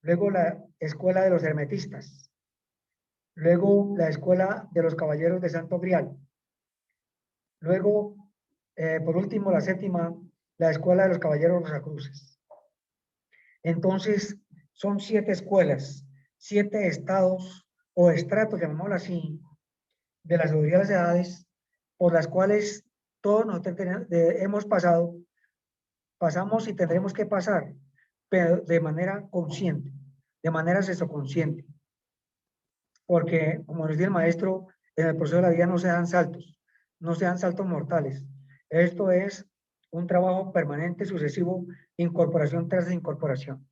[SPEAKER 1] Luego la escuela de los hermetistas. Luego la escuela de los caballeros de Santo Grial. Luego, por último, la 7ª, la escuela de los caballeros rosacruces. Entonces, son 7 escuelas, 7 estados o estratos, llamémoslo así, de las sabiduría de las edades, por las cuales todos nosotros hemos pasado, pasamos y tendremos que pasar, pero de manera consciente, de manera sexoconsciente. Porque, como nos dice el maestro, en el proceso de la vida no se dan saltos, no se dan saltos mortales. Esto es un trabajo permanente, sucesivo, incorporación tras incorporación.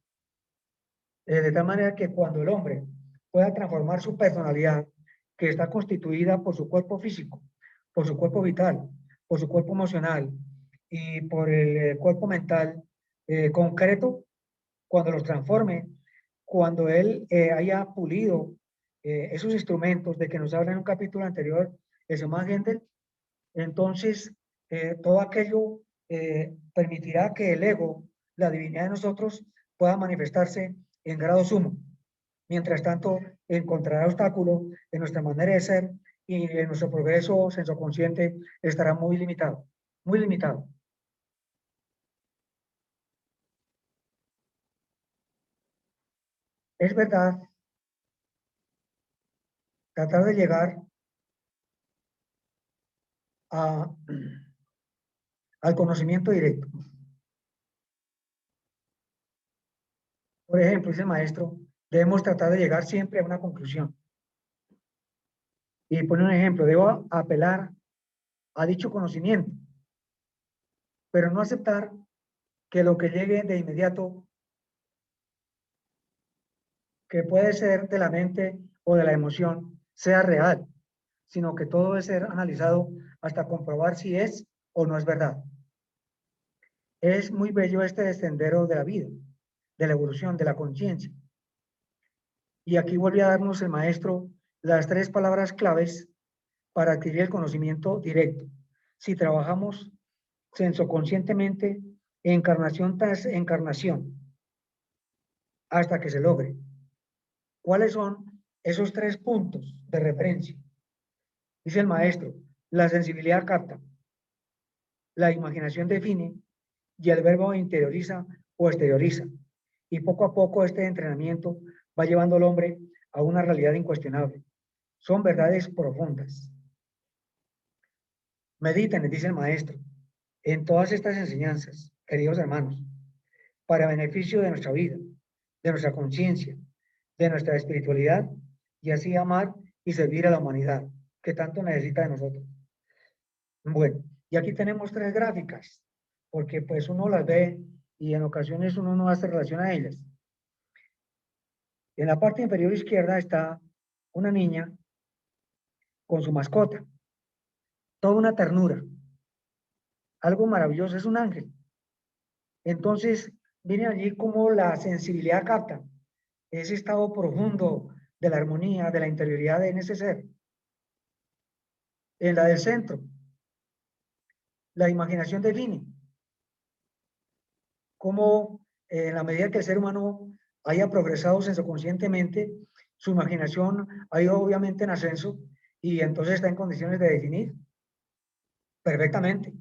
[SPEAKER 1] De tal manera que cuando el hombre pueda transformar su personalidad, que está constituida por su cuerpo físico, por su cuerpo vital, por su cuerpo emocional y por el cuerpo mental concreto, cuando los transforme, cuando él haya pulido esos instrumentos de que nos habla en un capítulo anterior, el señor Gendel, entonces todo aquello permitirá que el ego, la divinidad de nosotros, pueda manifestarse en grado sumo. Mientras tanto, encontrará obstáculo en nuestra manera de ser y en nuestro progreso sensoconsciente estará muy limitado, muy limitado. Es verdad, tratar de llegar a, al conocimiento directo. Por ejemplo, dice el maestro, debemos tratar de llegar siempre a una conclusión. Y pone un ejemplo, debo apelar a dicho conocimiento, pero no aceptar que lo que llegue de inmediato, que puede ser de la mente o de la emoción, sea real, sino que todo debe ser analizado hasta comprobar si es o no es verdad. Es muy bello este sendero de la vida, de la evolución, de la conciencia. Y aquí vuelve a darnos el maestro las 3 palabras claves para adquirir el conocimiento directo. Si trabajamos sensoconscientemente, encarnación tras encarnación, hasta que se logre. ¿Cuáles son esos 3 puntos de referencia? Dice el maestro, la sensibilidad capta, la imaginación define y el verbo interioriza o exterioriza. Y poco a poco este entrenamiento va llevando al hombre a una realidad incuestionable. Son verdades profundas. Mediten, dice el maestro, en todas estas enseñanzas, queridos hermanos, para beneficio de nuestra vida, de nuestra conciencia, de nuestra espiritualidad y así amar y servir a la humanidad que tanto necesita de nosotros. Bueno, y aquí tenemos 3 gráficas, porque pues uno las ve y en ocasiones uno no hace relación a ellas. En la parte inferior izquierda está una niña con su mascota, toda una ternura, algo maravilloso, es un ángel. Entonces, viene allí como la sensibilidad capta ese estado profundo de la armonía, de la interioridad en ese ser. En la del centro, la imaginación define cómo en la medida que el ser humano haya progresado sensoconscientemente, su imaginación ha ido obviamente en ascenso y entonces está en condiciones de definir perfectamente.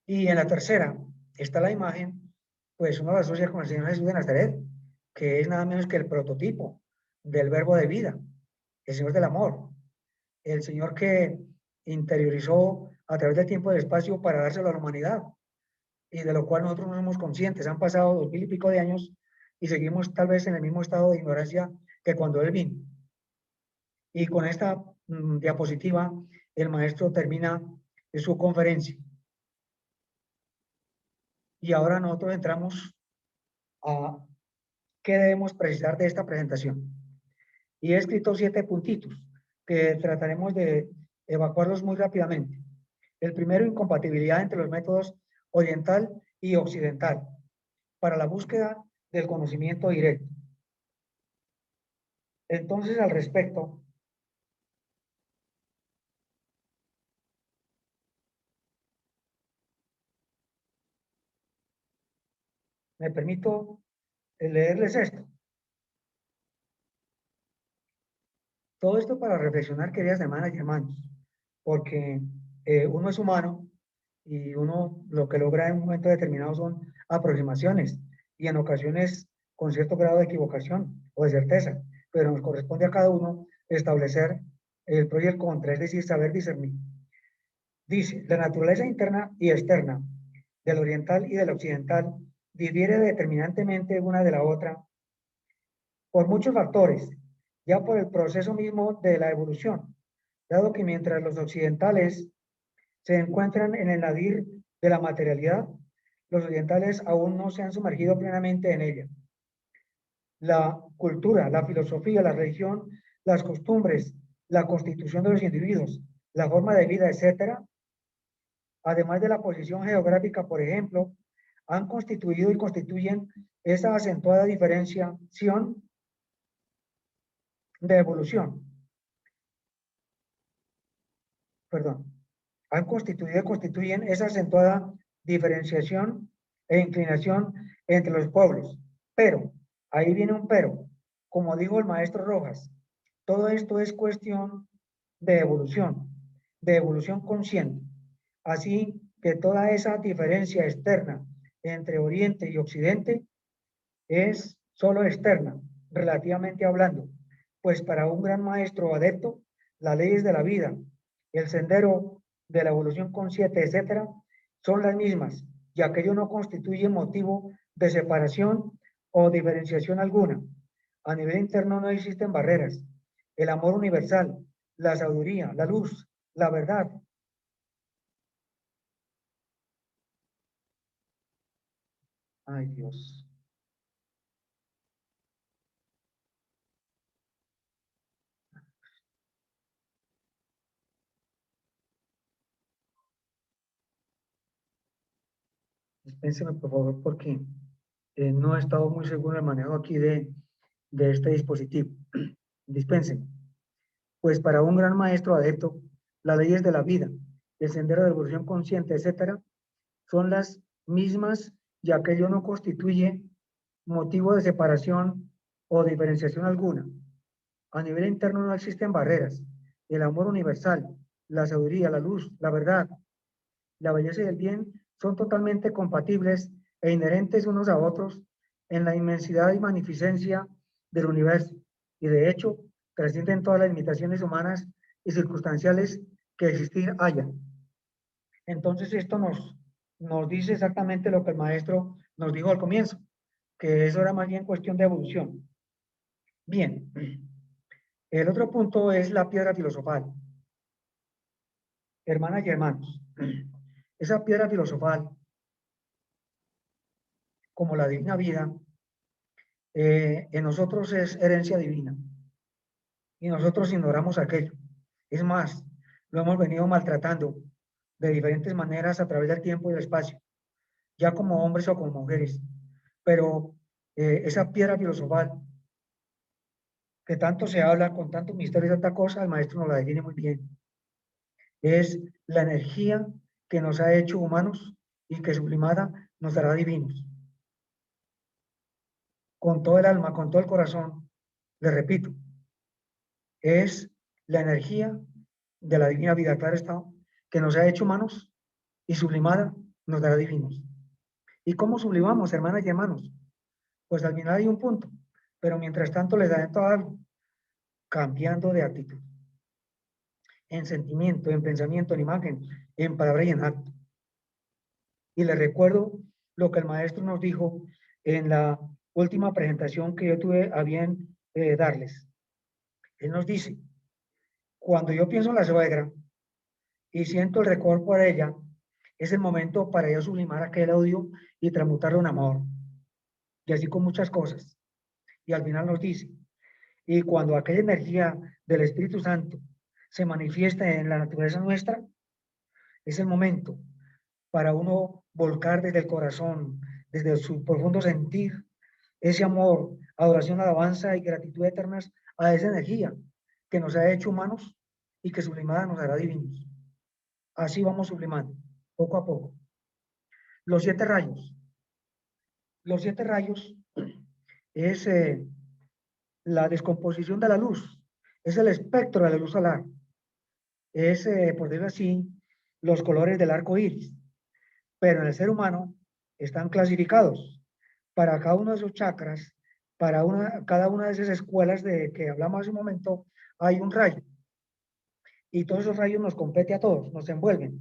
[SPEAKER 1] Y en la tercera está la imagen, pues uno la asocia con el Señor Jesús de Nazaret, que es nada menos que el prototipo del verbo de vida, el Señor del amor, el Señor que interiorizó a través del tiempo y del espacio para dárselo a la humanidad, y de lo cual nosotros no somos conscientes. Han pasado 2000 y pico de años y seguimos tal vez en el mismo estado de ignorancia que cuando Él vino. Y con esta diapositiva, el maestro termina su conferencia. Y ahora nosotros entramos a qué debemos precisar de esta presentación. Y he escrito 7 puntitos que trataremos de evacuarlos muy rápidamente. El primero, incompatibilidad entre los métodos oriental y occidental para la búsqueda del conocimiento directo. Entonces, al respecto, me permito leerles esto. Todo esto para reflexionar, queridas hermanas y hermanos, porque uno es humano y uno lo que logra en un momento determinado son aproximaciones y en ocasiones con cierto grado de equivocación o de certeza, pero nos corresponde a cada uno establecer el pro y el contra, es decir, saber discernir. Dice, la naturaleza interna y externa del oriental y del occidental difiere determinantemente una de la otra por muchos factores, ya por el proceso mismo de la evolución, dado que mientras los occidentales se encuentran en el nadir de la materialidad, los orientales aún no se han sumergido plenamente en ella. La cultura, la filosofía, la religión, las costumbres, la constitución de los individuos, la forma de vida, etcétera, además de la posición geográfica, por ejemplo, han constituido y constituyen esa acentuada diferenciación de evolución. Perdón. Han constituido y constituyen esa acentuada diferenciación e inclinación entre los pueblos. Pero, ahí viene un pero, como dijo el maestro Rojas, todo esto es cuestión de evolución consciente. Así que toda esa diferencia externa entre Oriente y Occidente es solo externa, relativamente hablando, pues para un gran maestro o adepto, las leyes de la vida, el sendero de la evolución consciente, etcétera, son las mismas, ya que ello no constituye motivo de separación o diferenciación alguna. A nivel interno no existen barreras. El amor universal, la sabiduría, la luz, la verdad. Ay, Dios. Dispénseme, por favor, porque no he estado muy seguro del manejo aquí de este dispositivo. Dispénseme. Pues para un gran maestro adepto, las leyes de la vida, el sendero de evolución consciente, etcétera, son las mismas, ya que ello no constituye motivo de separación o diferenciación alguna. A nivel interno no existen barreras. El amor universal, la sabiduría, la luz, la verdad, la belleza y el bien son totalmente compatibles e inherentes unos a otros en la inmensidad y magnificencia del universo, y de hecho trascienden todas las limitaciones humanas y circunstanciales que existir haya. Entonces esto nos dice exactamente lo que el maestro nos dijo al comienzo, que eso era más bien cuestión de evolución. Bien, el otro punto es la piedra filosofal. Hermanas y hermanos, esa piedra filosofal, como la divina vida, en nosotros es herencia divina y nosotros ignoramos aquello. Es más, lo hemos venido maltratando de diferentes maneras a través del tiempo y el espacio, ya como hombres o como mujeres. Pero esa piedra filosofal que tanto se habla con tanto misterio y tanta cosa, el maestro nos la define muy bien. Es la energía que nos ha hecho humanos y que sublimada nos hará divinos. Con todo el alma, con todo el corazón, le repito, es la energía de la divina vida, claro está, que nos ha hecho humanos y sublimada nos dará divinos. ¿Y cómo sublimamos, hermanas y hermanos? Pues al final hay un punto, pero mientras tanto les da todo algo, cambiando de actitud, en sentimiento, en pensamiento, en imagen, en palabra y en acto. Y les recuerdo lo que el maestro nos dijo en la última presentación que yo tuve a bien darles. Él nos dice, cuando yo pienso en la suegra y siento el recuerdo por ella, es el momento para yo sublimar aquel odio y transmutarlo en amor. Y así con muchas cosas. Y al final nos dice, y cuando aquella energía del Espíritu Santo se manifiesta en la naturaleza nuestra, es el momento para uno volcar desde el corazón, desde su profundo sentir, ese amor, adoración, alabanza y gratitud eternas a esa energía que nos ha hecho humanos y que sublimada nos hará divinos. Así vamos sublimando, poco a poco. Los siete rayos. Los siete rayos es la descomposición de la luz, es el espectro de la luz solar, es, por decirlo así, los colores del arco iris. Pero en el ser humano están clasificados para cada uno de esos chakras, para cada una de esas escuelas de que hablamos hace un momento, hay un rayo. Y todos esos rayos nos compete a todos, nos envuelven,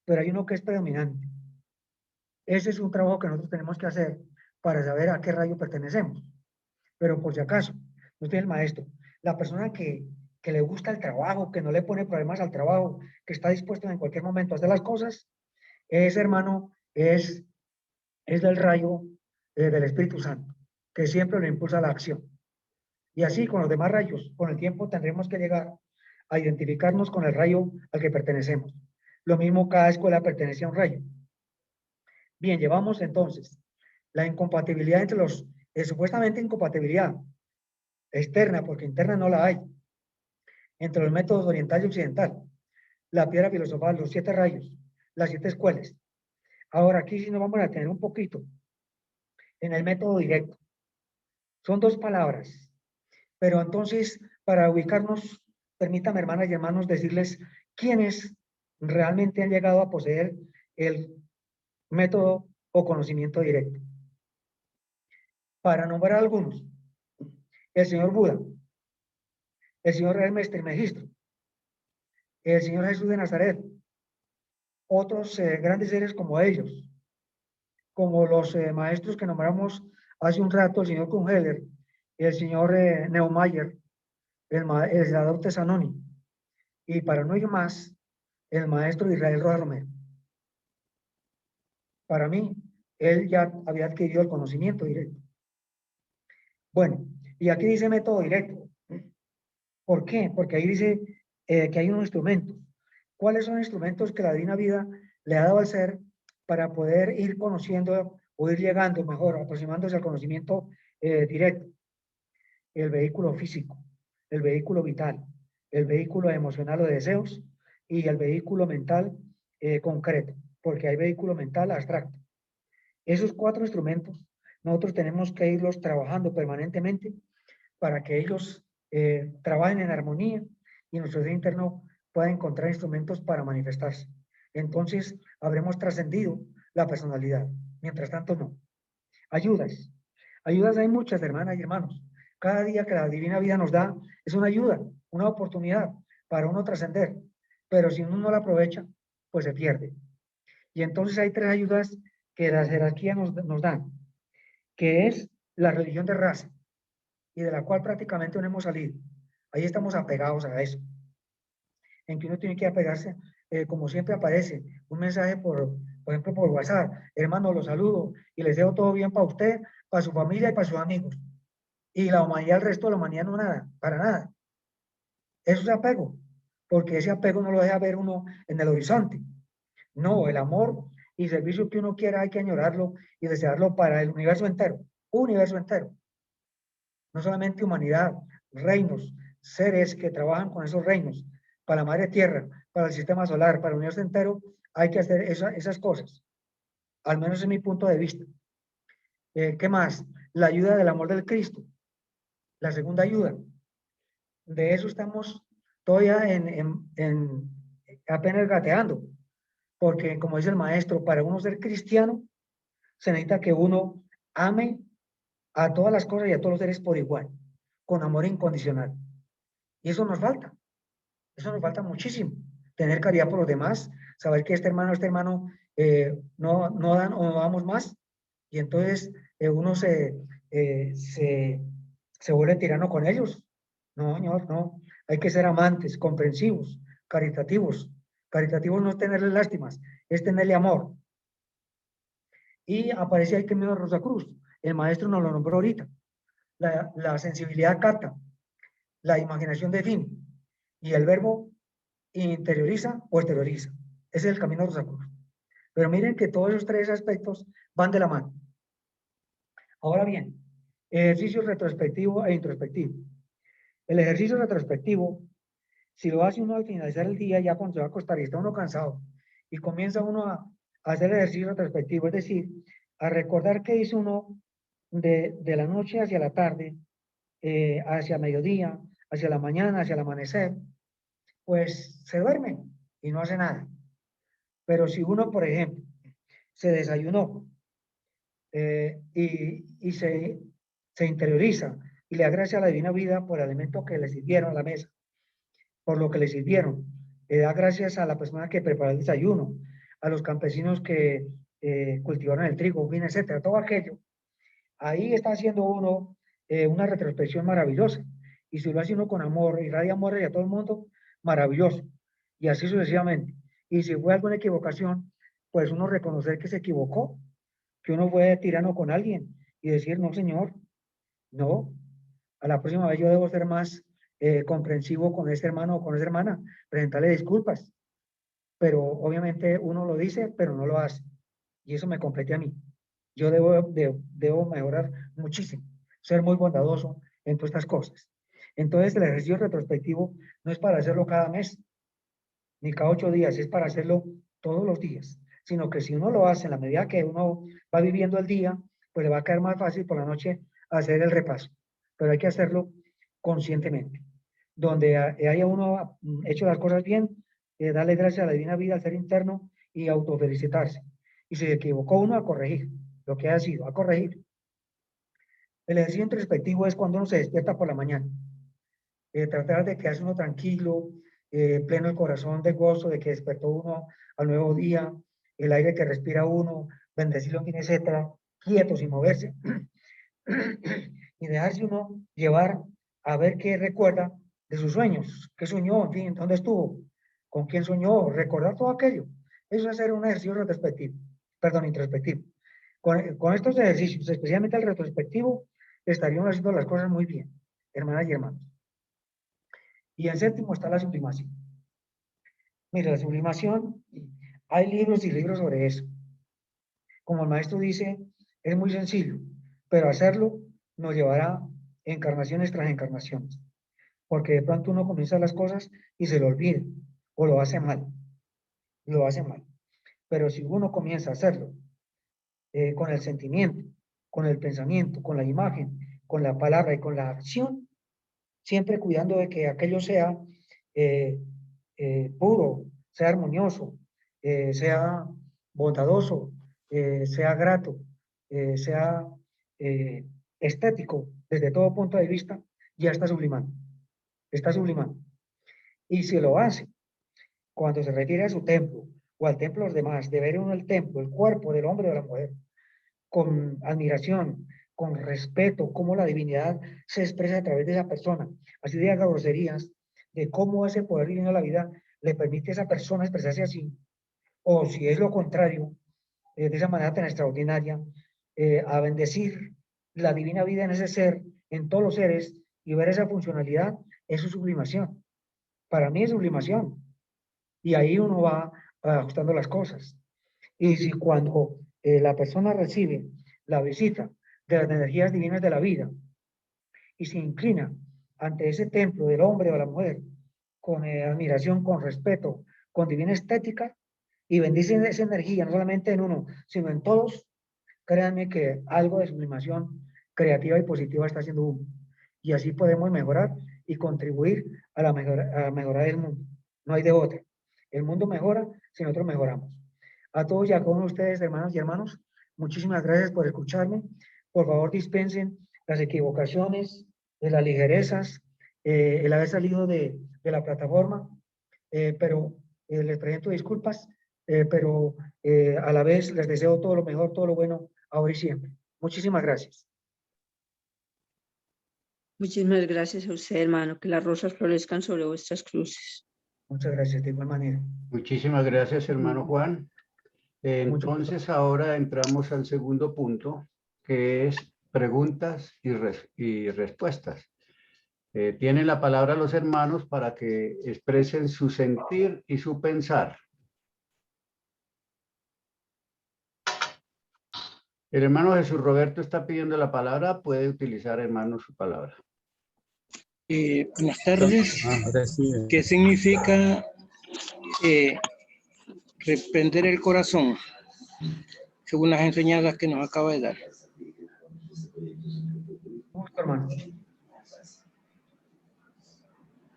[SPEAKER 1] pero hay uno que es predominante. Ese es un trabajo que nosotros tenemos que hacer para saber a qué rayo pertenecemos. Pero por si acaso, no tiene el maestro, la persona que le gusta el trabajo, que no le pone problemas al trabajo, que está dispuesto en cualquier momento a hacer las cosas, ese hermano es del rayo del Espíritu Santo, que siempre lo impulsa a la acción. Y así con los demás rayos, con el tiempo tendremos que llegar a identificarnos con el rayo al que pertenecemos. Lo mismo, cada escuela pertenece a un rayo. Bien, llevamos entonces la incompatibilidad entre los, supuestamente incompatibilidad externa, porque interna no la hay, entre los métodos oriental y occidental, la piedra filosofal, los siete rayos, las siete escuelas. Ahora aquí sí nos vamos a tener un poquito en el método directo. Son dos palabras, pero entonces para ubicarnos, permítame hermanas y hermanos decirles quiénes realmente han llegado a poseer el método o conocimiento directo. Para nombrar algunos, el señor Buda, el señor Hermes Trismegisto, el señor Jesús de Nazaret, otros grandes seres como ellos, como los maestros que nombramos hace un rato, el señor Kungeler, el señor Neumayer, el senador Tesanoni, y para no ir más, el maestro Israel Rojas Romero. Para mí, él ya había adquirido el conocimiento directo. Bueno, y aquí dice método directo. ¿Por qué? Porque ahí dice que hay unos instrumentos. ¿Cuáles son los instrumentos que la Divina Vida le ha dado al ser para poder ir conociendo o ir llegando mejor, aproximándose al conocimiento directo? El vehículo físico, el vehículo vital, el vehículo emocional o de deseos y el vehículo mental concreto, porque hay vehículo mental abstracto. Esos 4 instrumentos nosotros tenemos que irlos trabajando permanentemente para que ellos trabajen en armonía y nuestro ser interno pueda encontrar instrumentos para manifestarse. Entonces habremos trascendido la personalidad. Mientras tanto, no. Ayudas. Ayudas hay muchas, hermanas y hermanos. Cada día que la Divina Vida nos da es una ayuda, una oportunidad para uno trascender. Pero si uno no la aprovecha, pues se pierde. Y entonces hay 3 ayudas que la jerarquía nos dan, que es la religión de raza, y de la cual prácticamente no hemos salido. Ahí estamos apegados a eso, en que uno tiene que apegarse, como siempre aparece, un mensaje por ejemplo, por WhatsApp: hermano, los saludo y les deseo todo bien para usted, para su familia y para sus amigos. Y la humanidad, el resto de la humanidad no nada, para nada. Eso es apego, porque ese apego no lo deja ver uno en el horizonte. No, el amor y servicio que uno quiera hay que añorarlo y desearlo para el universo entero. No solamente humanidad, reinos, seres que trabajan con esos reinos, para la madre tierra, para el sistema solar, para el universo entero, hay que hacer esas cosas, al menos en mi punto de vista. ¿Qué más? La ayuda del amor del Cristo, la segunda ayuda. De eso estamos todavía apenas gateando, porque como dice el maestro, para uno ser cristiano, se necesita que uno ame a todas las cosas y a todos los seres por igual, con amor incondicional. Y eso nos falta muchísimo. Tener caridad por los demás, saber que este hermano, no dan o no damos más, y entonces uno se vuelve tirano con ellos. No, señor, no. Hay que ser amantes, comprensivos, caritativos. Caritativos no es tenerle lástimas, es tenerle amor. Y aparece ahí que me Rosa Cruz. El maestro nos lo nombró ahorita. La sensibilidad capta, la imaginación define, y el verbo interioriza o exterioriza. Ese es el camino de Rosa Cruz. Pero miren que todos esos 3 aspectos van de la mano. Ahora bien, ejercicio retrospectivo e introspectivo. El ejercicio retrospectivo, si lo hace uno al finalizar el día, ya cuando se va a acostar y está uno cansado, y comienza uno a hacer el ejercicio retrospectivo, es decir, a recordar qué hizo uno de la noche hacia la tarde, hacia mediodía, hacia la mañana, hacia el amanecer, pues se duerme y no hace nada. Pero si uno, por ejemplo, se desayunó y se interioriza y le agradece a la Divina Vida por el alimento que le sirvieron a la mesa, por lo que le sirvieron, le da gracias a la persona que preparó el desayuno, a los campesinos que cultivaron el trigo, vino, etcétera, todo aquello. Ahí está haciendo uno una retrospección maravillosa. Y si lo hace uno con amor, irradia amor y a todo el mundo, maravilloso. Y así sucesivamente. Y si fue alguna equivocación, pues uno reconocer que se equivocó, que uno fue tirano con alguien y decir: no, señor, no, a la próxima vez yo debo ser más comprensivo con ese hermano o con esa hermana, presentarle disculpas. Pero obviamente uno lo dice, pero no lo hace. Y eso me compete a mí. Yo debo mejorar muchísimo, ser muy bondadoso en todas estas cosas. Entonces, el ejercicio retrospectivo no es para hacerlo cada mes, ni cada 8 días, es para hacerlo todos los días. Sino que si uno lo hace en la medida que uno va viviendo el día, pues le va a caer más fácil por la noche hacer el repaso. Pero hay que hacerlo conscientemente. Donde haya uno hecho las cosas bien, darle gracias a la Divina Vida al ser interno y autofelicitarse. Y si se equivocó uno, a corregir lo que ha sido, a corregir. El ejercicio introspectivo es cuando uno se despierta por la mañana. Tratar de quedarse uno tranquilo, pleno el corazón de gozo de que despertó uno al nuevo día, el aire que respira uno, bendecirlo, en fin, etcétera, quieto, sin moverse, y dejarse uno llevar a ver qué recuerda de sus sueños, qué soñó, en fin, dónde estuvo, con quién soñó, recordar todo aquello. Eso es hacer un ejercicio retrospectivo, perdón, introspectivo. Con estos ejercicios, especialmente el retrospectivo, estaríamos haciendo las cosas muy bien, hermanas y hermanos. Y en séptimo está la sublimación. Mira, la sublimación, hay libros y libros sobre eso. Como el maestro dice, es muy sencillo, pero hacerlo nos llevará encarnaciones tras encarnaciones. Porque de pronto uno comienza las cosas y se lo olvida, o lo hace mal, lo hace mal. Pero si uno comienza a hacerlo con el sentimiento, con el pensamiento, con la imagen, con la palabra y con la acción, siempre cuidando de que aquello sea eh, puro, sea armonioso, sea bondadoso, sea grato, sea estético desde todo punto de vista, ya está sublimando, está sublimando. Y si lo hace, cuando se refiere a su templo o al templo de los demás, de ver uno el templo, el cuerpo del hombre o de la mujer, con admiración, con respeto, cómo la divinidad se expresa a través de esa persona, así de haga groserías, de cómo ese poder divino de la vida le permite a esa persona expresarse así, o si es lo contrario, de esa manera tan extraordinaria, a bendecir la divina vida en ese ser, en todos los seres, y ver esa funcionalidad, eso es sublimación. Para mí es sublimación. Y ahí uno va ajustando las cosas. Y si cuando la persona recibe la visita de las energías divinas de la vida y se inclina ante ese templo del hombre o la mujer con admiración, con respeto, con divina estética y bendice esa energía, no solamente en uno, sino en todos, créanme que algo de sublimación creativa y positiva está haciendo uno. Y así podemos mejorar y contribuir a la mejora del mundo. No hay de otra. El mundo mejora si nosotros mejoramos. A todos y a cada uno de ustedes, hermanas y hermanos, muchísimas gracias por escucharme. Por favor, dispensen las equivocaciones, las ligerezas, el haber salido de la plataforma, pero les presento disculpas, pero a la vez les deseo todo lo mejor, todo lo bueno, ahora y siempre. Muchísimas gracias.
[SPEAKER 2] Muchísimas gracias a usted, hermano. Que las rosas florezcan sobre vuestras cruces.
[SPEAKER 1] Muchas gracias, de igual manera.
[SPEAKER 3] Muchísimas gracias, hermano Juan. Entonces ahora entramos al segundo punto, que es preguntas y respuestas. Tienen la palabra los hermanos para que expresen su sentir y su pensar. El hermano Jesús Roberto está pidiendo la palabra. Puede utilizar, hermano, su palabra.
[SPEAKER 4] Buenas tardes. ¿Qué significa reprender el corazón, según las enseñanzas que nos acaba de dar?
[SPEAKER 1] Gusto, hermano.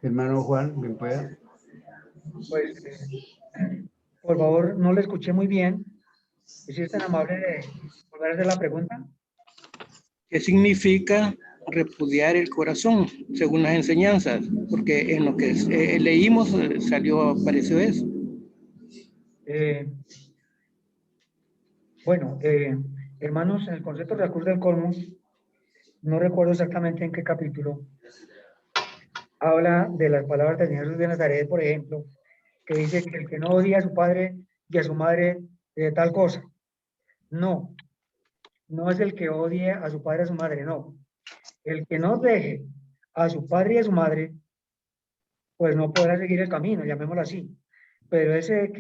[SPEAKER 3] Hermano Juan, ¿bien pueda?
[SPEAKER 1] Pues, por favor, no le escuché muy bien. ¿Es tan amable de volver a hacer la pregunta?
[SPEAKER 4] ¿Qué significa repudiar el corazón, según las enseñanzas? Porque en lo que leímos apareció eso.
[SPEAKER 1] Bueno, hermanos, en el concepto de la cruz del cosmos, no recuerdo exactamente en qué capítulo, habla de las palabras del Señor Jesús de Nazaret, por ejemplo, que dice que el que no odia a su padre y a su madre tal cosa. No, no es el que odie a su padre y a su madre, no. El que no deje a su padre y a su madre, pues no podrá seguir el camino, llamémoslo así. Pero el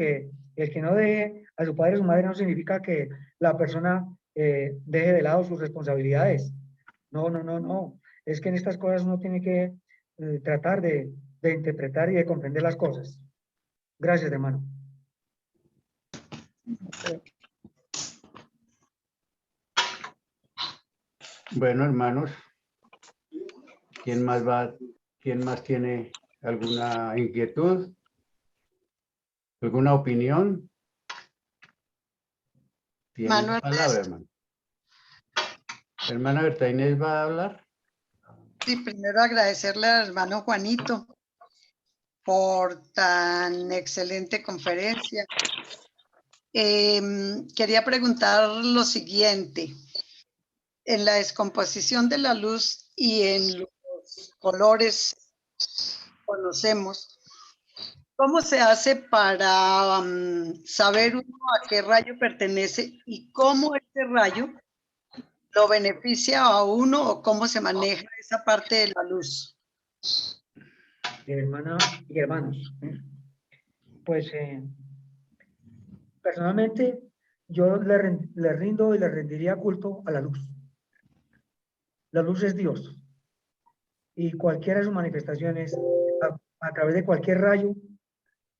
[SPEAKER 1] que no deje a su padre y a su madre no significa que la persona deje de lado sus responsabilidades. No, no, no, no. Es que en estas cosas uno tiene que tratar de interpretar y de comprender las cosas. Gracias, hermano.
[SPEAKER 3] Bueno, hermanos, ¿quién más tiene alguna inquietud? ¿Alguna opinión? Tiene la palabra, hermano. Hermana Berta Inés va a hablar.
[SPEAKER 5] Sí, primero agradecerle al hermano Juanito por tan excelente conferencia. Quería preguntar lo siguiente. En la descomposición de la luz y en los colores conocemos, ¿cómo se hace para saber uno a qué rayo pertenece y cómo este rayo lo beneficia a uno o cómo se maneja esa parte de la luz?
[SPEAKER 1] Hermana y hermanos, pues personalmente yo le rindo y le rendiría culto a la luz. La luz es Dios y cualquiera de sus manifestaciones a través de cualquier rayo,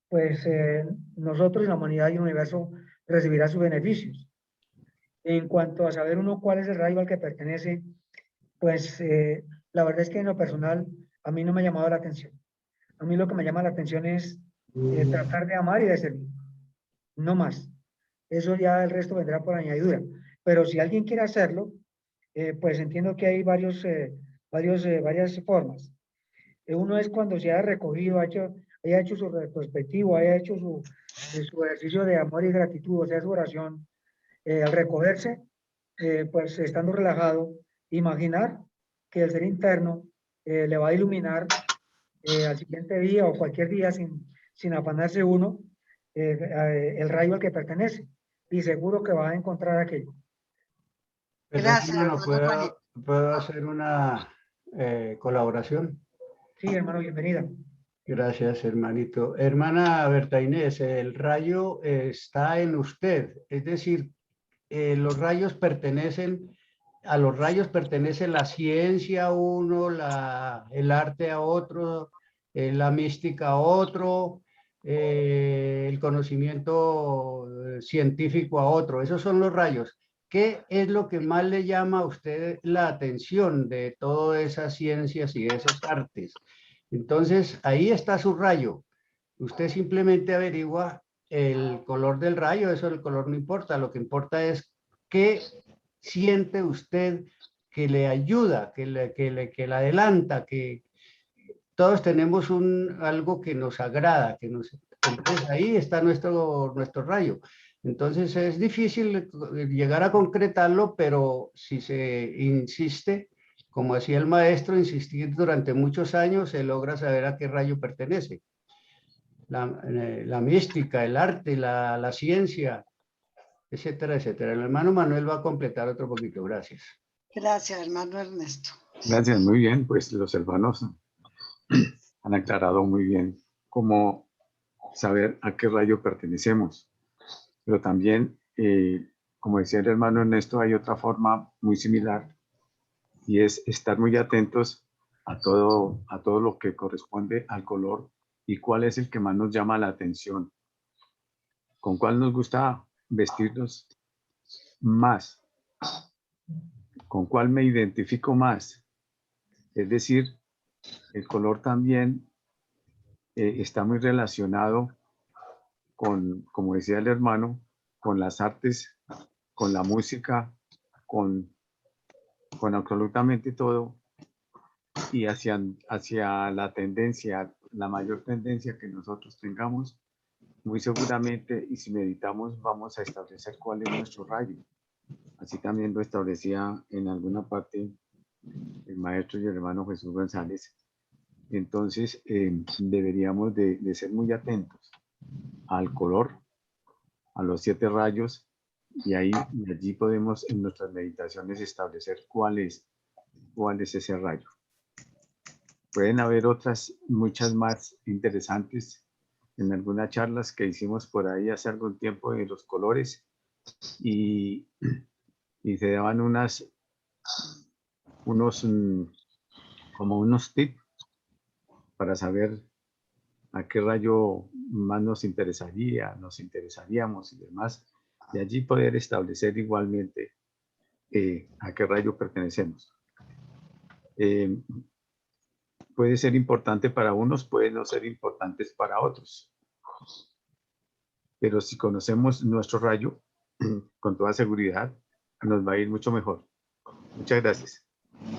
[SPEAKER 1] pues nosotros y la humanidad y el universo recibirá sus beneficios. En cuanto a saber uno cuál es el rayo al que pertenece, pues la verdad es que en lo personal a mí no me ha llamado la atención. A mí lo que me llama la atención es tratar de amar y de servir, no más. Eso ya el resto vendrá por añadidura. Pero si alguien quiere hacerlo, pues entiendo que hay varias formas. Uno es cuando se haya recogido, haya hecho su retrospectivo, haya hecho su ejercicio de amor y gratitud, o sea, su oración, al recogerse, pues estando relajado, imaginar que el ser interno le va a iluminar al siguiente día o cualquier día sin afanarse uno el rayo al que pertenece y seguro que va a encontrar aquello.
[SPEAKER 3] Perdón,
[SPEAKER 5] Gracias,
[SPEAKER 3] hermano,
[SPEAKER 5] hermano Juanito.
[SPEAKER 3] ¿puedo hacer una colaboración?
[SPEAKER 1] Sí, hermano, bienvenida.
[SPEAKER 3] Gracias, hermanito. Hermana Berta Inés, el rayo está en usted, es decir, los rayos a los rayos pertenece la ciencia a uno, el arte a otro, la mística a otro, el conocimiento científico a otro. Esos son los rayos. ¿Qué es lo que más le llama a usted la atención de todas esas ciencias y esos artes? Entonces, ahí está su rayo. Usted simplemente averigua el color del rayo, eso el color no importa. Lo que importa es qué siente usted que le ayuda, que le adelanta, que todos tenemos algo que nos agrada, entonces ahí está nuestro rayo. Entonces es difícil llegar a concretarlo, pero si se insiste, como hacía el maestro, insistir durante muchos años, se logra saber a qué rayo pertenece. La mística, el arte, la ciencia, etcétera, etcétera. El hermano Manuel va a completar otro poquito. Gracias.
[SPEAKER 5] Gracias, hermano Ernesto.
[SPEAKER 6] Gracias, muy bien. Pues los hermanos han aclarado muy bien cómo saber a qué rayo pertenecemos. Pero también, como decía el hermano Ernesto, hay otra forma muy similar y es estar muy atentos a todo lo que corresponde al color y cuál es el que más nos llama la atención. ¿Con cuál nos gusta vestirnos más? ¿Con cuál me identifico más? Es decir, el color también está muy relacionado con, como decía el hermano, con las artes, con la música, con absolutamente todo, y hacia la tendencia, la mayor tendencia que nosotros tengamos, muy seguramente, y si meditamos, vamos a establecer cuál es nuestro rayo. Así también lo establecía en alguna parte el maestro y el hermano Jesús González. Entonces, deberíamos de ser muy atentos al color, a los 7 rayos, y allí podemos en nuestras meditaciones establecer cuál es ese rayo. Pueden haber otras, muchas más interesantes en algunas charlas que hicimos por ahí hace algún tiempo de los colores y se daban como unos tips para saber a qué rayo más nos interesaríamos y demás, y allí poder establecer igualmente a qué rayo pertenecemos. Puede ser importante para unos, puede no ser importantes para otros. Pero si conocemos nuestro rayo, con toda seguridad, nos va a ir mucho mejor. Muchas gracias.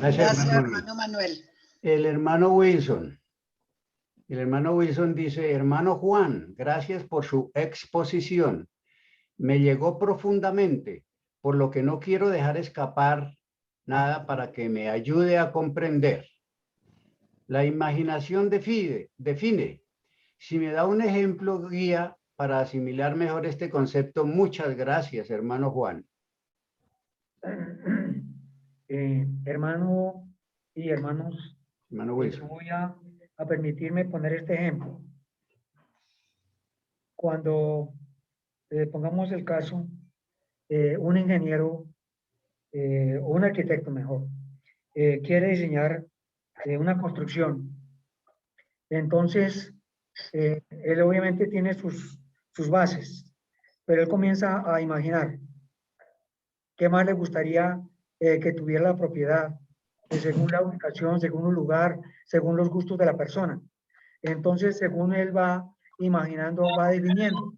[SPEAKER 3] Gracias,
[SPEAKER 5] Gracias,
[SPEAKER 3] hermano.
[SPEAKER 5] hermano Manuel.
[SPEAKER 3] El hermano Wilson. El hermano Wilson dice, hermano Juan, gracias por su exposición. Me llegó profundamente, por lo que no quiero dejar escapar nada para que me ayude a comprender. La imaginación define. Si me da un ejemplo guía para asimilar mejor este concepto, muchas gracias, hermano Juan.
[SPEAKER 1] Hermano y hermanos,
[SPEAKER 3] Hermano
[SPEAKER 1] yo
[SPEAKER 3] Wilson.
[SPEAKER 1] voy a permitirme poner este ejemplo. Cuando pongamos el caso, un ingeniero o un arquitecto mejor, quiere diseñar una construcción. Entonces, él obviamente tiene sus bases, pero él comienza a imaginar qué más le gustaría que tuviera la propiedad, según la ubicación, según un lugar, según los gustos de la persona. Entonces, según él va imaginando, va definiendo.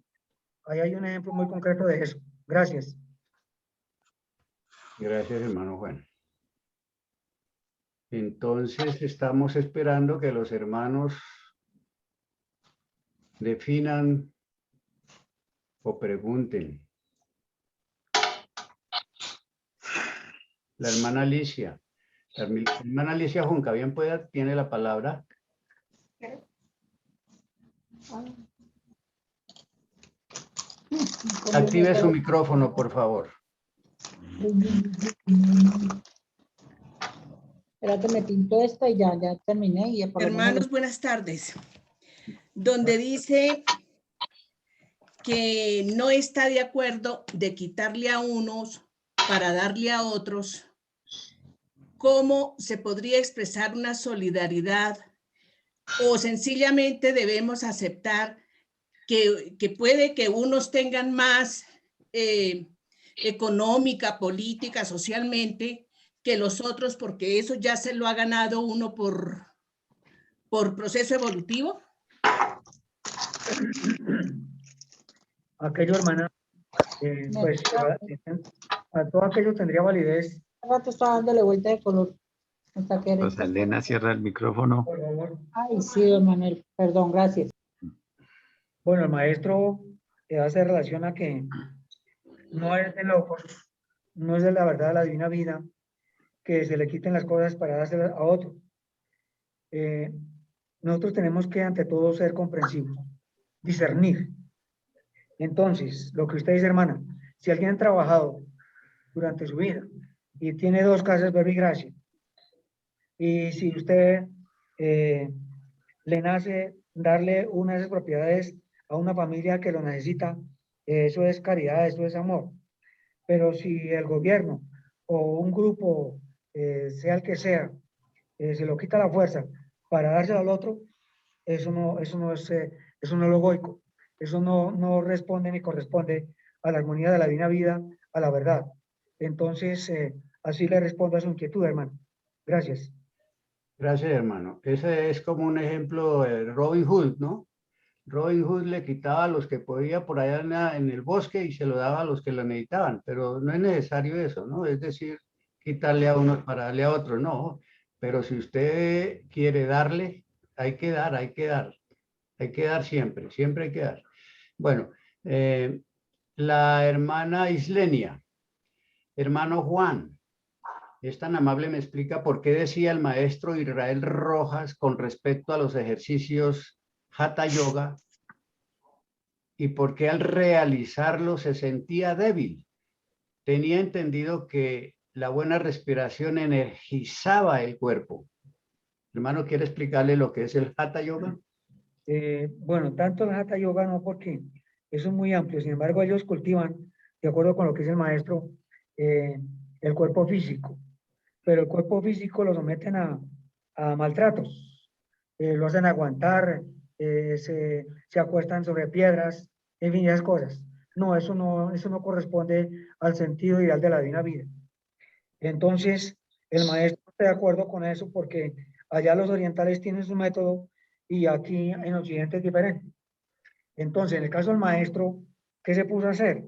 [SPEAKER 1] Ahí hay un ejemplo muy concreto de eso. Gracias.
[SPEAKER 3] Gracias, hermano Juan. Entonces, estamos esperando que los hermanos definan o pregunten. La hermana Alicia. La hermana Alicia Junca, bien pueda, tiene la palabra. Active su micrófono, por favor.
[SPEAKER 7] Espérate, me pinto esta y ya terminé. Y por lo menos
[SPEAKER 8] Hermanos, buenas tardes. Donde dice que no está de acuerdo de quitarle a unos para darle a otros, ¿cómo se podría expresar una solidaridad? O sencillamente debemos aceptar que puede que unos tengan más económica, política, socialmente, que los otros, porque eso ya se lo ha ganado uno por proceso evolutivo.
[SPEAKER 1] Aquello, hermana, pues a todo aquello tendría validez.
[SPEAKER 7] hace rato estaba dándole vuelta de color. Hasta que
[SPEAKER 6] Rosa Elena, cierra el micrófono.
[SPEAKER 1] Por favor.
[SPEAKER 7] Ay, sí, don Manuel. Perdón, gracias.
[SPEAKER 1] Bueno, el maestro hace relación a que no es de locos, no es de la verdad de la divina vida, que se le quiten las cosas para dárselas a otro. Nosotros tenemos que, ante todo, ser comprensivos, discernir. Entonces, lo que usted dice, hermana, si alguien ha trabajado durante su vida y tiene 2 casas, verbo y gracia, y si usted le nace darle una de esas propiedades a una familia que lo necesita, eso es caridad, eso es amor. Pero si el gobierno o un grupo, sea el que sea, se lo quita a la fuerza para dárselo al otro, eso no es lógico. Eso no responde ni corresponde a la armonía de la divina vida, a la verdad. Entonces, así le respondo a su inquietud, hermano. Gracias.
[SPEAKER 3] Gracias, hermano. Ese es como un ejemplo de Robin Hood, ¿no? Robin Hood le quitaba a los que podía por allá en el bosque y se lo daba a los que lo necesitaban, pero no es necesario eso, ¿no? Es decir, quitarle a unos para darle a otros, no. Pero si usted quiere darle, hay que dar, hay que dar. Hay que dar siempre, siempre hay que dar. Bueno, la hermana Islenia, hermano Juan, es tan amable, me explica por qué decía el maestro Israel Rojas con respecto a los ejercicios Hatha Yoga y por qué al realizarlo se sentía débil. Tenía entendido que la buena respiración energizaba el cuerpo. Hermano, ¿quiere explicarle lo que es el Hatha Yoga?
[SPEAKER 1] Bueno, tanto el Hatha Yoga no, porque eso es muy amplio. Sin embargo, ellos cultivan, de acuerdo con lo que dice el maestro, el cuerpo físico. Pero el cuerpo físico lo someten a maltratos. Lo hacen aguantar, se acuestan sobre piedras, en fin, esas cosas. No, eso no corresponde al sentido ideal de la divina vida. Entonces, el maestro está de acuerdo con eso porque allá los orientales tienen su método y aquí en Occidente es diferente. Entonces, en el caso del maestro, ¿qué se puso a hacer?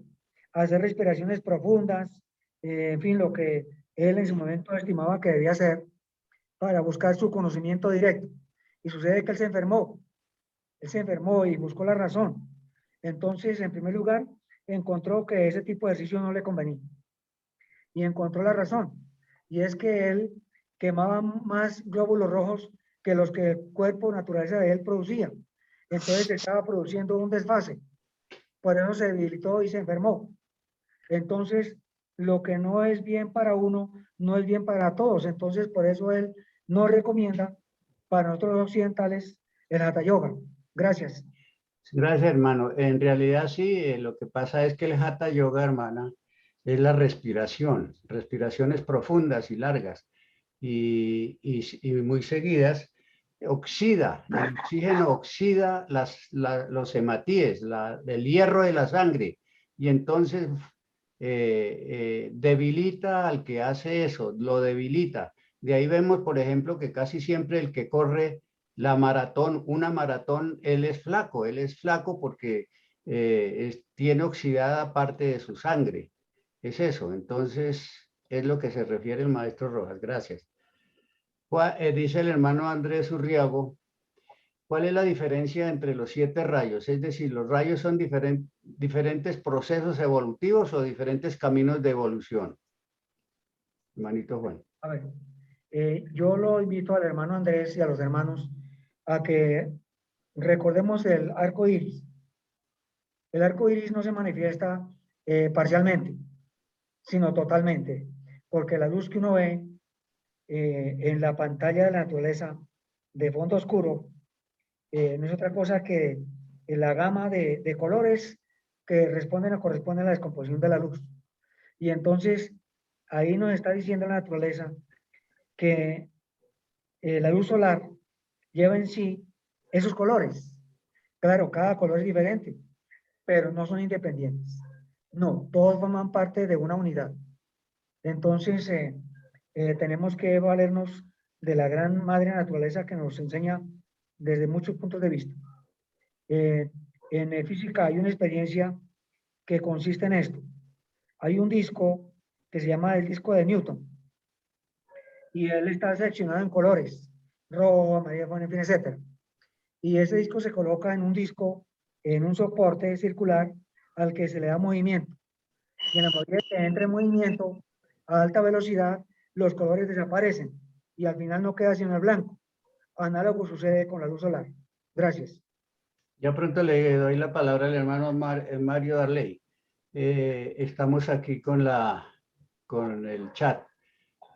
[SPEAKER 1] A hacer respiraciones profundas, en fin, lo que él en su momento estimaba que debía hacer para buscar su conocimiento directo. Y sucede que él se enfermó. Él se enfermó y buscó la razón. Entonces, en primer lugar, encontró que ese tipo de ejercicio no le convenía. Y encontró la razón. Y es que él quemaba más glóbulos rojos que los que el cuerpo naturaleza de él producía. Entonces estaba produciendo un desfase. Por eso se debilitó y se enfermó. Entonces, lo que no es bien para uno, no es bien para todos. Entonces, por eso él no recomienda para nosotros los occidentales el Hatha Yoga. Gracias.
[SPEAKER 3] Gracias, hermano. En realidad sí, lo que pasa es que el Hatha Yoga, hermana, es la respiración, respiraciones profundas y largas y muy seguidas, oxida, el oxígeno oxida los hematíes, el hierro de la sangre, y entonces debilita al que hace eso, lo debilita. De ahí vemos, por ejemplo, que casi siempre el que corre la maratón, una maratón, él es flaco porque tiene oxidada parte de su sangre. Es eso, entonces es lo que se refiere el maestro Rojas. Gracias. Dice el hermano Andrés Urriago, ¿cuál es la diferencia entre los 7 rayos? Es decir, ¿los rayos son diferentes procesos evolutivos o diferentes caminos de evolución? Hermanito Juan.
[SPEAKER 1] A ver, yo lo invito al hermano Andrés y a los hermanos a que recordemos el arco iris. El arco iris no se manifiesta parcialmente, sino totalmente, porque la luz que uno ve en la pantalla de la naturaleza de fondo oscuro no es otra cosa que la gama de colores que responden o corresponden a la descomposición de la luz. Y entonces ahí nos está diciendo la naturaleza que la luz solar lleva en sí esos colores. Claro, cada color es diferente, pero no son independientes. No, todos forman parte de una unidad. Entonces, tenemos que valernos de la gran madre naturaleza que nos enseña desde muchos puntos de vista. En física hay una experiencia que consiste en esto. Hay un disco que se llama el disco de Newton y él está seccionado en colores, rojo, amarillo, en fin, etc. Y ese disco se coloca en un disco, en un soporte circular al que se le da movimiento. Y en la medida que entra en movimiento a alta velocidad, los colores desaparecen y al final no queda sino el blanco. Análogo sucede con la luz solar. Gracias.
[SPEAKER 3] Ya pronto le doy la palabra al hermano Mario Darley. Estamos aquí con el chat.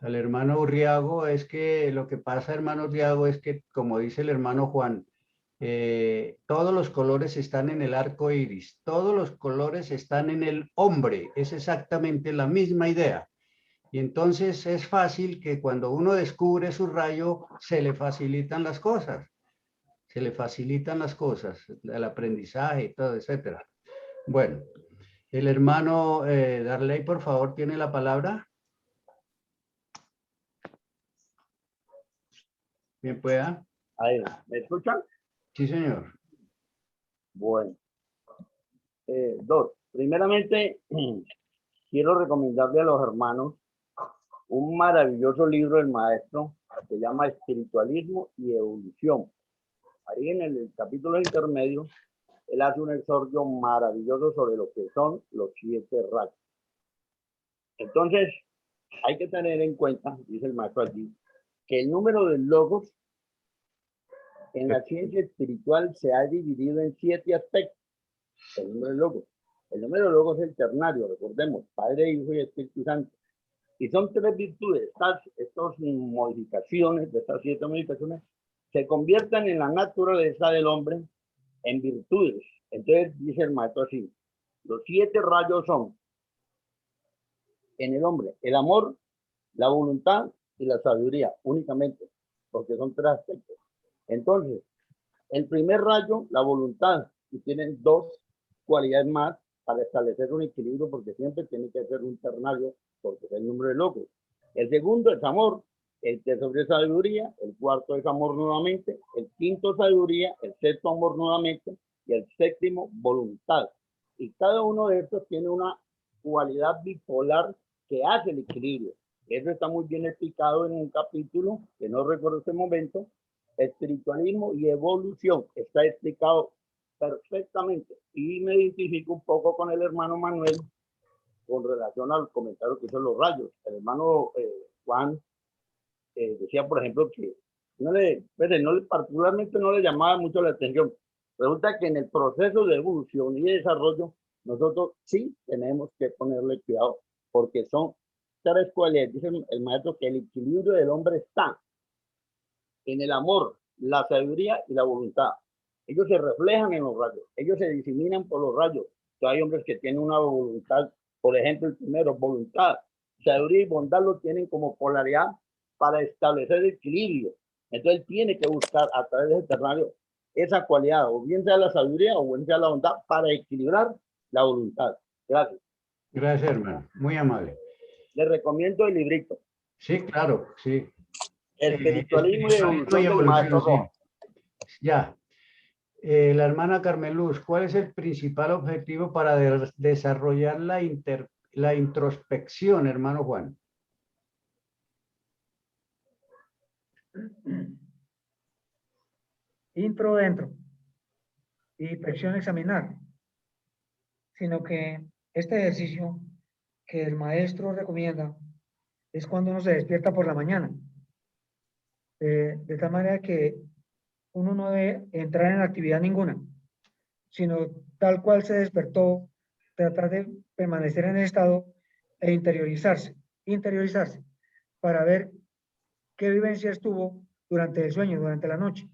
[SPEAKER 3] Al hermano Urriago es que lo que pasa, hermano Urriago, es que, como dice el hermano Juan, todos los colores están en el arco iris, todos los colores están en el hombre, es exactamente la misma idea. Y entonces es fácil que cuando uno descubre su rayo, se le facilitan las cosas. Se le facilitan las cosas, el aprendizaje y todo, etcétera. Bueno, el hermano Darley, por favor, tiene la palabra. Bien pueda.
[SPEAKER 9] Ahí, ¿me escuchan?
[SPEAKER 3] Sí, señor.
[SPEAKER 9] Bueno. Primeramente, quiero recomendarle a los hermanos un maravilloso libro del maestro que se llama Espiritualismo y Evolución. Ahí en el capítulo intermedio, él hace un exordio maravilloso sobre lo que son los 7 rayos. Entonces, hay que tener en cuenta, dice el maestro aquí, que el número de logos en la ciencia espiritual se ha dividido en 7 aspectos. El número de logos. El número de logos es el ternario, recordemos, Padre, Hijo y Espíritu Santo. Y son 3 virtudes. Estas modificaciones, de estas 7 modificaciones, se convierten en la naturaleza del hombre en virtudes. Entonces dice el maestro así, los 7 rayos son en el hombre el amor, la voluntad y la sabiduría, únicamente, porque son 3 aspectos. Entonces, el primer rayo, la voluntad, y tienen 2 cualidades más para establecer un equilibrio, porque siempre tiene que ser un ternario, porque es el número de logos. El segundo es amor, el tercero es sabiduría, el cuarto es amor nuevamente, el quinto sabiduría, el sexto amor nuevamente, y el séptimo voluntad. Y cada uno de estos tiene una cualidad bipolar que hace el equilibrio. Eso está muy bien explicado en un capítulo, que no recuerdo este momento, espiritualismo y evolución. Está explicado perfectamente. Y me identifico un poco con el hermano Manuel con relación al comentario que hizo los rayos. El hermano Juan decía, por ejemplo, que particularmente no le llamaba mucho la atención. Resulta que en el proceso de evolución y de desarrollo, nosotros sí tenemos que ponerle cuidado, porque son tres cualidades. Dice el maestro que el equilibrio del hombre está en el amor, la sabiduría y la voluntad. Ellos se reflejan en los rayos, ellos se diseminan por los rayos. Entonces, hay hombres que tienen una voluntad, por ejemplo, el primero, voluntad, sabiduría y bondad lo tienen como polaridad para establecer equilibrio. Entonces, él tiene que buscar a través de ese ternario esa cualidad, o bien sea la sabiduría o bien sea la bondad, para equilibrar la voluntad. Gracias.
[SPEAKER 3] Gracias, hermano. Muy amable.
[SPEAKER 9] Le recomiendo el librito.
[SPEAKER 3] Sí, claro, sí.
[SPEAKER 9] Espiritualismo y evolución del
[SPEAKER 3] evolución,
[SPEAKER 9] maestro Rojas.
[SPEAKER 3] sí. Ya. La hermana Carmeluz, ¿cuál es el principal objetivo para desarrollar la introspección, hermano Juan?
[SPEAKER 1] Intro dentro y flexión examinar, sino que este ejercicio que el maestro recomienda es cuando uno se despierta por la mañana, de tal manera que uno no debe entrar en actividad ninguna, sino tal cual se despertó, tratar de permanecer en el estado e interiorizarse para ver qué vivencias tuvo durante el sueño, durante la noche.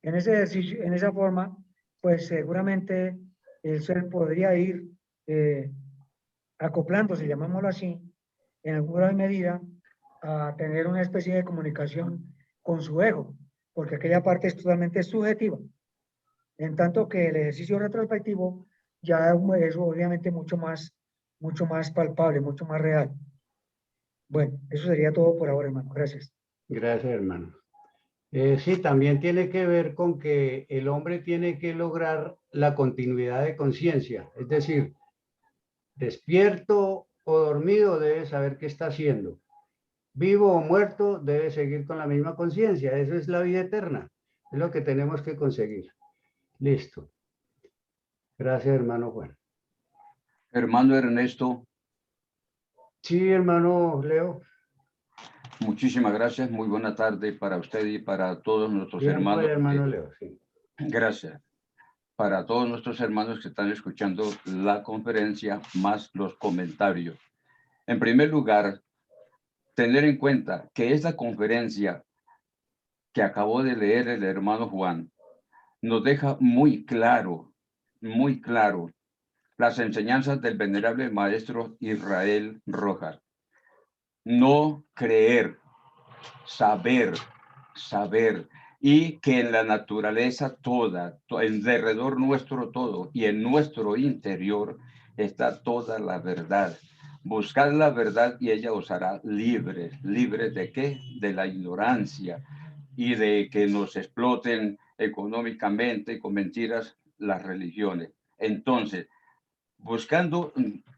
[SPEAKER 1] En ese ejercicio, en esa forma, pues seguramente el ser podría ir acoplándose, llamémoslo así, en alguna medida a tener una especie de comunicación con su ego, porque aquella parte es totalmente subjetiva. En tanto que el ejercicio retrospectivo ya es obviamente mucho más palpable, mucho más real. Bueno, eso sería todo por ahora, hermano. Gracias.
[SPEAKER 3] Gracias, hermano. Sí, también tiene que ver con que el hombre tiene que lograr la continuidad de conciencia, es decir, despierto o dormido debe saber qué está haciendo. Vivo o muerto debe seguir con la misma conciencia. Eso es la vida eterna. Es lo que tenemos que conseguir. Listo. Gracias, hermano Juan.
[SPEAKER 10] Hermano Ernesto.
[SPEAKER 3] Sí, hermano Leo.
[SPEAKER 10] Muchísimas gracias. Muy buena tarde para usted y para todos nuestros
[SPEAKER 3] Bien,
[SPEAKER 10] hermanos.
[SPEAKER 3] pues, hermano Leo, sí.
[SPEAKER 10] Gracias. Para todos nuestros hermanos que están escuchando la conferencia, más los comentarios. En primer lugar, tener en cuenta que esta conferencia que acabó de leer el hermano Juan nos deja muy claro las enseñanzas del venerable maestro Israel Rojas. No creer, saber, y que en la naturaleza toda, en derredor nuestro todo y en nuestro interior está toda la verdad. Buscad la verdad y ella os hará libres. ¿Libres de qué? De la ignorancia y de que nos exploten económicamente con mentiras las religiones. Entonces, buscando,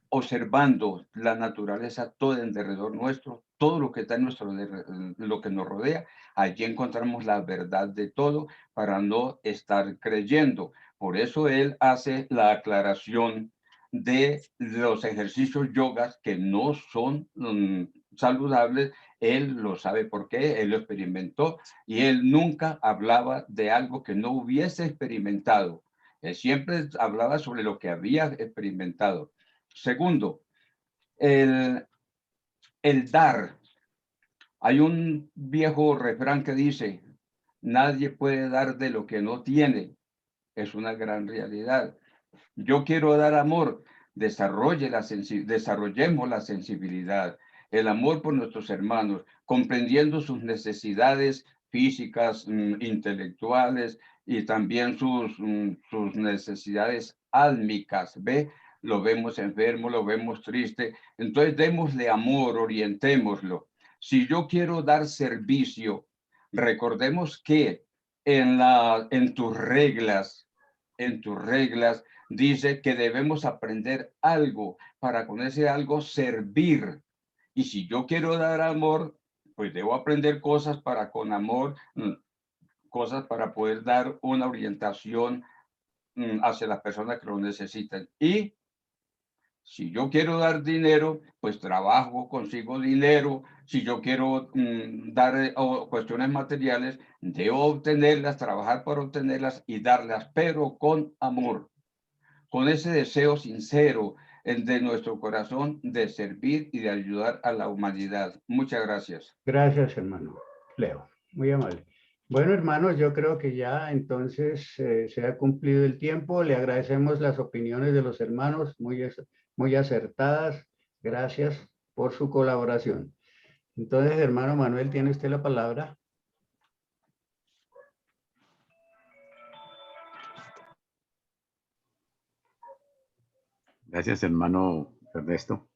[SPEAKER 10] observando la naturaleza toda en derredor nuestro, todo lo que está en lo que nos rodea, allí encontramos la verdad de todo para no estar creyendo. Por eso él hace la aclaración de los ejercicios yogas que no son saludables. Él lo sabe por qué, él lo experimentó y él nunca hablaba de algo que no hubiese experimentado. Él siempre hablaba sobre lo que había experimentado. Segundo, el dar. Hay un viejo refrán que dice, nadie puede dar de lo que no tiene. Es una gran realidad. Yo quiero dar amor. Desarrollemos la sensibilidad, el amor por nuestros hermanos, comprendiendo sus necesidades físicas, intelectuales y también sus necesidades álmicas. ¿Ve? Lo vemos enfermo, lo vemos triste. Entonces démosle amor, orientémoslo. Si yo quiero dar servicio, recordemos que en tus reglas, dice que debemos aprender algo para con ese algo servir. Y si yo quiero dar amor, pues debo aprender cosas para con amor, cosas para poder dar una orientación hacia las personas que lo necesitan. Y si yo quiero dar dinero, pues trabajo, consigo dinero. Si yo quiero dar cuestiones materiales, debo obtenerlas, trabajar para obtenerlas y darlas, pero con amor, con ese deseo sincero de nuestro corazón de servir y de ayudar a la humanidad. Muchas gracias.
[SPEAKER 3] Gracias, hermano Leo. Muy amable. Bueno, hermanos, yo creo que ya entonces se ha cumplido el tiempo. Le agradecemos las opiniones de los hermanos, muy acertadas. Gracias por su colaboración. Entonces, hermano Manuel, tiene usted la palabra.
[SPEAKER 6] Gracias, hermano Ernesto.